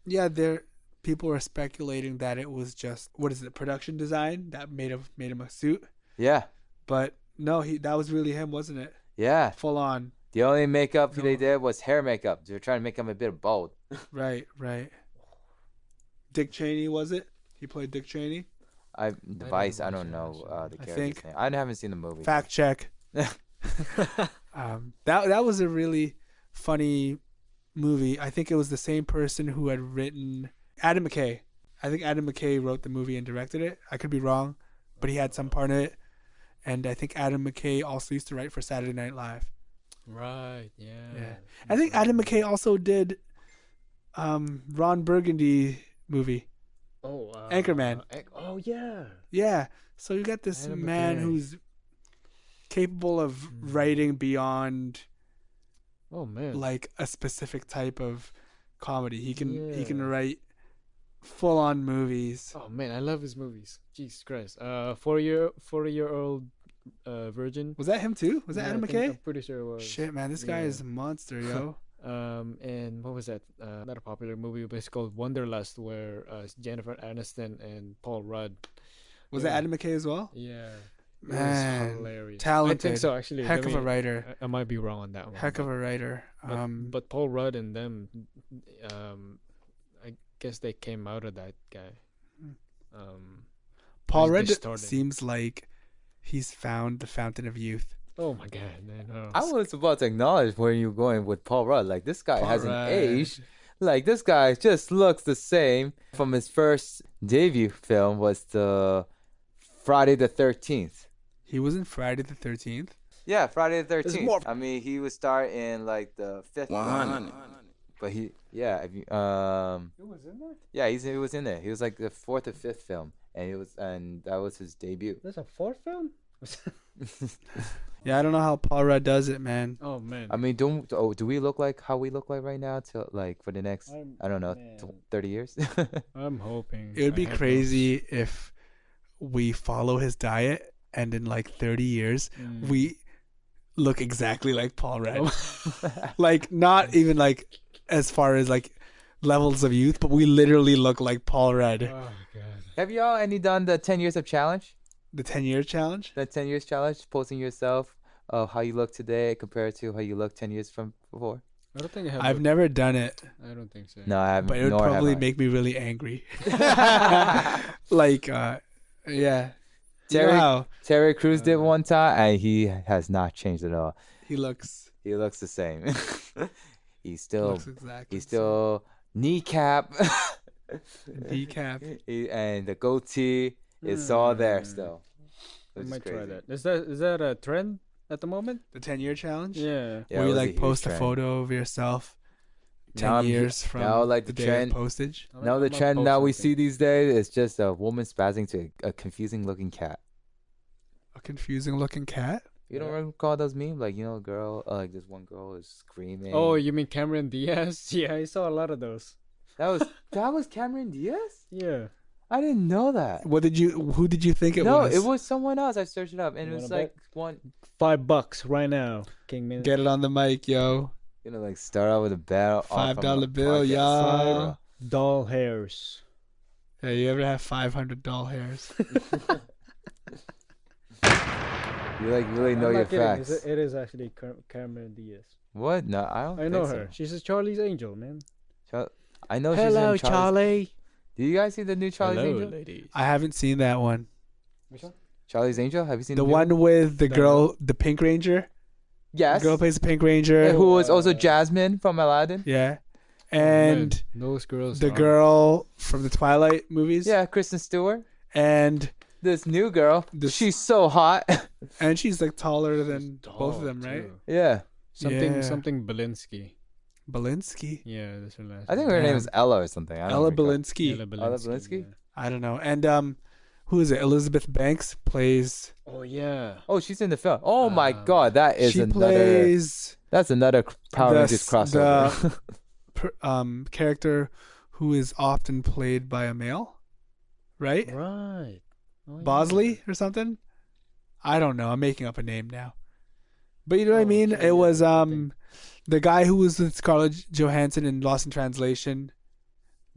there people were speculating that it was just production design that made him a suit, Yeah. but no, that was really him, wasn't it? Yeah. Full on. The only makeup they No. did was hair makeup. They were trying to make him a bit bald. Right. Dick Cheney, was it? He played Dick Cheney. The Vice, I don't watch it, know actually. the I character's think- name. I haven't seen the movie. Fact check. That was a really funny movie. I think it was the same person who had written Adam McKay. I think Adam McKay wrote the movie and directed it. I could be wrong, but he had some part in it. And I think Adam McKay also used to write for Saturday Night Live. Right. Yeah. Yeah. I think Adam McKay also did Ron Burgundy movie. Oh. Anchorman. Oh yeah. Yeah. So you got this Adam man McKay. who's capable of writing beyond Oh man. like a specific type of comedy. He can Yeah. write full on movies. Oh man, I love his movies. Jesus Christ. 4-year-old Virgin. Was that him too? Was that Yeah, Adam I think- I'm McKay? pretty sure it was. Shit, man, this guy Yeah. is a monster, yo. And what was that? Not a popular movie, but it's called Wanderlust, where Jennifer Aniston and Paul Rudd. Was Yeah. that Adam McKay as well? Yeah, it Man, was hilarious. I talented. think so. Actually, Heck Let of a me- writer. I might be wrong on that one. Heck of a writer. But Paul Rudd and them, I guess they came out of that guy. Paul they Rudd started. seems like he's found the fountain of youth. Oh my god, man! Oh. I was about to acknowledge where you're going with Paul Rudd. Like, this guy Paul hasn't Rudd. aged. Like, this guy just looks the same. From his first debut film was the Friday the 13th. He was in Friday the 13th. Yeah, Friday the There's 13th. more. I mean, he would start in like the fifth one. 100. But he, yeah, if you, It was in there. yeah, he was in there. He was like the fourth or fifth film, and that was his debut. There's a fourth film. Yeah, I don't know how Paul Rudd does it, man. Oh man. I mean, do we look like how we look like right now till like for the next I'm- I don't know man. 30 years? I'm hoping It would be I have crazy if we follow his diet and in like 30 years those. Mm. we look exactly like Paul Rudd. Oh. Like not even like as far as like levels of youth, but we literally look like Paul Rudd. Oh god. Have y'all any done the 10 years of challenge? The 10-year challenge? The 10 years challenge, posting yourself of how you look today compared to how you look 10 years from before. I don't think I have. I've never done it, I don't think so. No, I haven't. but it would nor have probably I. make me really angry. Like yeah. You know Terry- how Terry Crews did one time, and he has not changed at all. he looks He looks the same. he's still looks exactly he's the same. still kneecap. Kneecap. And the goatee is all there still. I Which is might try crazy. that. Is that a trend at the moment? The 10-year challenge? Yeah. Yeah, Where it you was a like huge post a trend. photo of yourself 10 Now I'm- years from now, like, the the day trend- of postage. Now the trend now we see these days is just a woman spazzing to a confusing looking cat. A confusing looking cat? You don't recall those memes? Like, a girl, like this one girl is screaming. Oh, you mean Cameron Diaz? Yeah, I saw a lot of those. that was Cameron Diaz? Yeah. I didn't know that. Who did you think it No, was? it was someone else. I searched it up, and it You was wanna like one. $5 right now, King-Ming. Get it on the mic, yo. Like start out with a bell. $5 bill, y'all. Doll hairs. Hey, you ever have 500 doll hairs? You like really know I'm your not kidding. facts. It is actually Cameron Diaz. What? No, I don't. I know think her. She's a Charlie's Angel, man. So. I know she's in Charlie. Do you guys see the new Charlie's Hello, Angel? ladies. I haven't seen that one. Which one? Charlie's Angel? Have you seen The new one with the No. girl, the Pink Ranger. Yes. The girl plays the Pink Ranger. Who was also Jasmine from Aladdin? Yeah. And those girls. the are- girl from the Twilight movies. Yeah, Kristen Stewart. And This new girl. This- She's so hot. and she's like taller than She's both of tall, them, right? too. yeah. Something Yeah. something Belinsky. Belinsky. Yeah, that's her last. I think name. her name Damn. is Ella or something. I don't Ella recall. Belinsky. Ella Belinsky? yeah. I don't know. And who is it? Elizabeth Banks plays. Oh yeah. Oh, she's in the film. Oh my Um, God, that is she another. plays That's another Power the Rangers s- crossover. character who is often played by a male, right? Right. Oh, yeah. Bosley or something. I don't know. I'm making up a name now. But you know what I Oh, mean? okay, It was yeah, I think. the guy who was with Scarlett Johansson in Lost in Translation,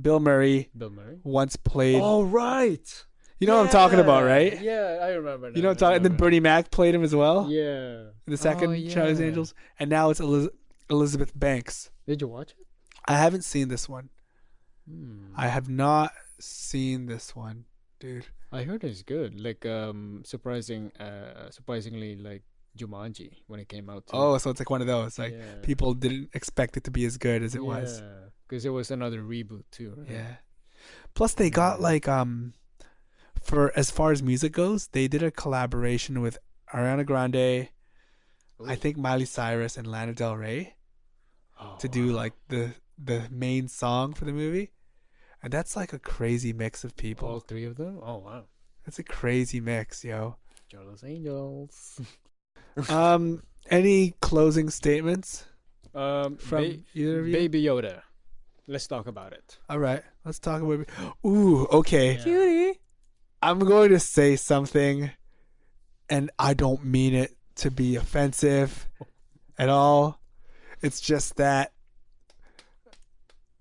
Bill Murray, Bill Murray. once played. Oh right. You know what I'm talking about, right? Yeah, I remember. You know what I'm talking. And then Bernie Mac played him as well Yeah. in the second Charlie's yeah. Angels, and now it's Elizabeth Banks. Did you watch it? I haven't seen this one. Hmm. I have not seen this one, dude. I heard it's good. Like surprisingly like Jumanji when it came out. Too. Oh, so it's like one of those. Like Yeah. people didn't expect it to be as good as it was. Because it was another reboot too. Right? Yeah. Plus, they got like for as far as music goes, they did a collaboration with Ariana Grande, I think Miley Cyrus and Lana Del Rey Oh, to do like the main song for the movie, and that's like a crazy mix of all people. three of them. Oh wow. That's a crazy mix, yo. Charlie's Angels. Any closing statements From from either of you? Baby Yoda. Let's talk about it. All right, let's talk about. Ooh, okay. Yeah. Cutie. I'm going to say something and I don't mean it to be offensive at all. It's just that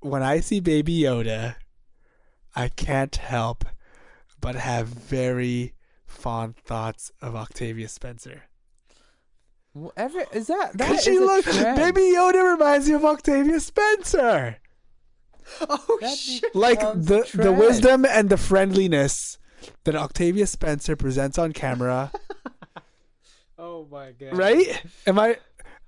when I see Baby Yoda, I can't help but have very fond thoughts of Octavia Spencer. Is that Because is she a looks, trend. Baby Yoda reminds me of Octavia Spencer. Oh That shit! Like becomes the trend. wisdom and the friendliness that Octavia Spencer presents on camera. Oh my god! Right?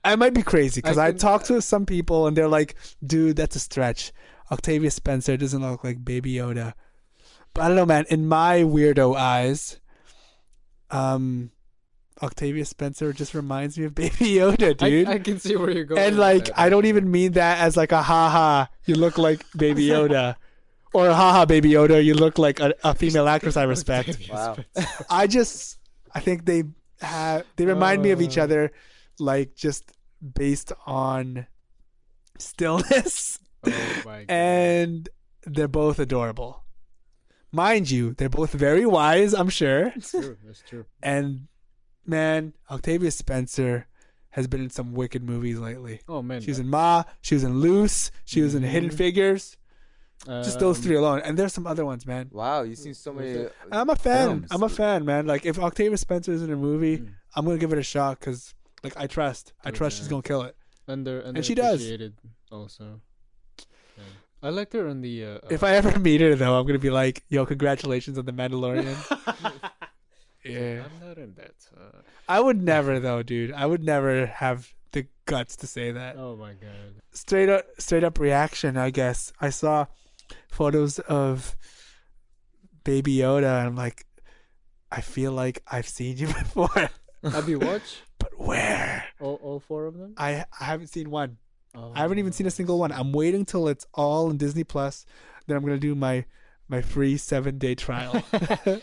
I might be crazy because I can- talk to some people and they're like, dude, that's a stretch. Octavia Spencer doesn't look like Baby Yoda. But I don't know, man. In my weirdo eyes, Octavia Spencer just reminds me of Baby Yoda, dude. I can see where you're going. And with like, that, I don't actually. even mean that as like a haha, you look like Baby Yoda. Or haha, Baby Yoda, you look like a female actress I respect. Wow. I think they remind me of each Oh. other, like just based on stillness, Oh my god! and they're both adorable. Mind you, they're both very wise, I'm sure. That's true. That's true. And man, Octavia Spencer has been in some wicked movies lately. Oh man, She was in Ma, she was in Loose, she was in Hidden Figures. Just those three alone, and there's some other ones, man. Wow, you've seen so many. I'm a fan. films. I'm a fan, man. Like if Octavia Spencer is in a movie, I'm gonna give it a shot because, like, I trust she's yeah. gonna kill it. And she does. Also. Yeah. I liked her on the. If I ever meet her, though, I'm gonna be like, "Yo, congratulations on the Mandalorian." Yeah, I'm not in that. I would never, though, dude. I would never have the guts to say that. Oh my god! Straight up reaction, I guess. I saw photos of Baby Yoda, and I'm like, I feel like I've seen you before, Have you watched but where? all four of them? I haven't seen one. Oh. I haven't even seen a single one. I'm waiting till it's all in Disney Plus. Then I'm gonna do my free 7-day trial.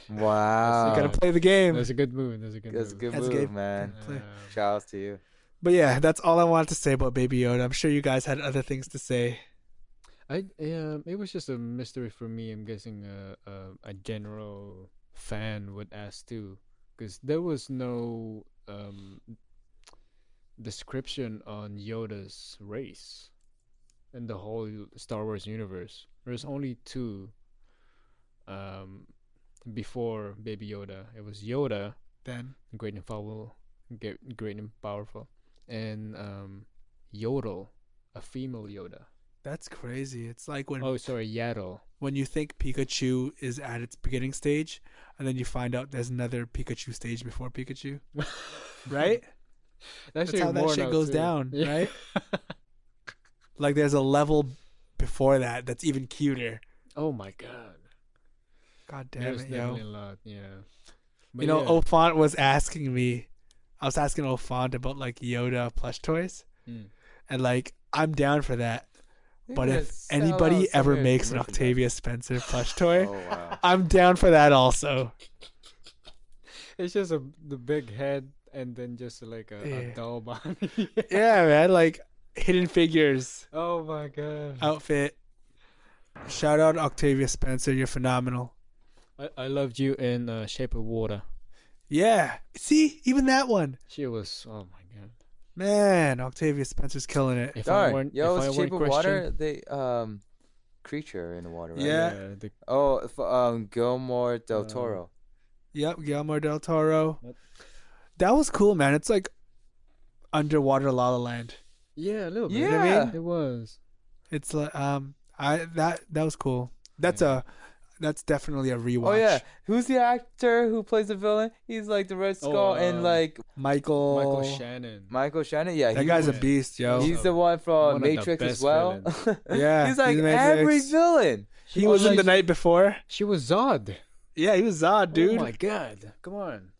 Wow. You gotta play the game. That's a good move. That's a good That's a move. good That's move, good. man. Play. Shout out to you. But yeah, that's all I wanted to say about Baby Yoda. I'm sure you guys had other things to say. It was just a mystery for me. I'm guessing a general fan would ask too, because there was no description on Yoda's race in the whole Star Wars universe. There's only two before Baby Yoda. It was Yoda, Then great and powerful, and Yodel, a female Yoda. that's crazy. It's like when Oh, sorry, Yaddle. when you think Pikachu is at its beginning stage, and then you find out there's another Pikachu stage before Pikachu, right? That's how that shit goes down, right? Like there's a level before that that's even cuter. Oh my god. God damn There's it, definitely yo. a lot, yeah. You know, Ofant was asking me. I was asking Ofant about like Yoda plush toys, Mm. and like I'm down for that. You're But gonna if sell anybody out so ever many makes an merchandise. Octavia Spencer plush toy, Oh wow. I'm down for that also. It's just the big head and then just like a Yeah. doll body. Yeah, man. Like Hidden Figures Oh my god. outfit. Shout out Octavia Spencer. You're phenomenal. I loved you in Shape of Water. Yeah. See, even that one. She was, oh my god. Man, Octavia Spencer's killing it. If I Darn. weren't, Yo, if I it's weren't Shape of Water. Christian, They creature in the water, right? Yeah. the, Oh, Guillermo del Toro. Yep, Guillermo del Toro. Yep. That was cool, man. It's like underwater La La Land. yeah, a little bit. Yeah. You know what I mean? It was. It's like that was cool. That's definitely a rewatch. Oh yeah, who's the actor who plays the villain? He's like the Red Skull and like Michael Shannon. Michael Shannon. Yeah, That guy's a was- beast, yo. He's the one One from of the Matrix as best well. Yeah, he's like he's in every Matrix. villain. He was in the night before. She was Zod. Yeah, he was Zod, dude. Oh my god. Come on.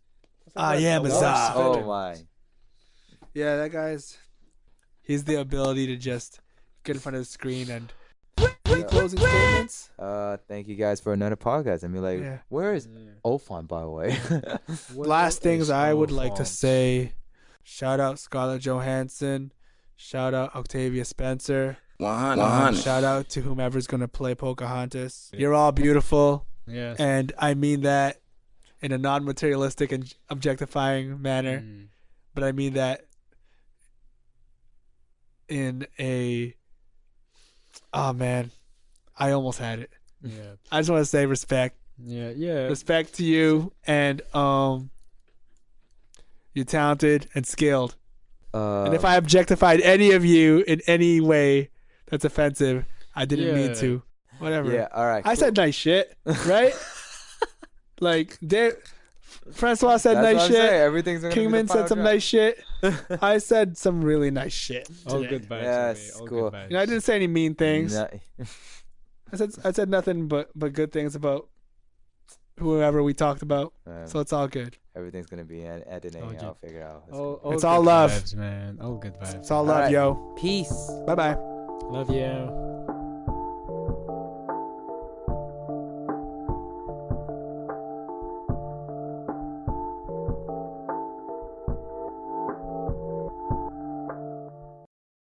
I am a Zod. Zod. Oh my. Yeah, that guy's. He's the ability to just get in front of the screen and. Any closing statements? Thank you guys for another podcast. I mean, like, Yeah. where is Yeah. Ofan, by the way? Last things I would like to Alphonse? say. Shout out Scarlett Johansson. Shout out Octavia Spencer. 100. Shout out to whomever's gonna play Pocahontas. You're all beautiful, Yes. and I mean that in a non-materialistic and objectifying manner, Mm. but I mean that in a. Oh man, I almost had it. Yeah. I just want to say respect. Yeah. Respect to you, and you're talented and skilled. And if I objectified any of you in any way that's offensive, I didn't mean Yeah. to. Whatever. Yeah, all right. I cool. said nice shit, right? Like, François said That's nice what I'm shit. saying. Everything's gonna be the Kingman said final some draft. nice shit. I said some really nice shit All today. good vibes. Yes, All cool. good vibes. You know, I didn't say any mean things. No- I said nothing but good things about whoever we talked about. So it's all good. everything's gonna be in editing. Oh, I'll figure out. It's all love. Vibes, man. All good vibes. It's all love, Alright. yo. Peace. Bye bye. Love you.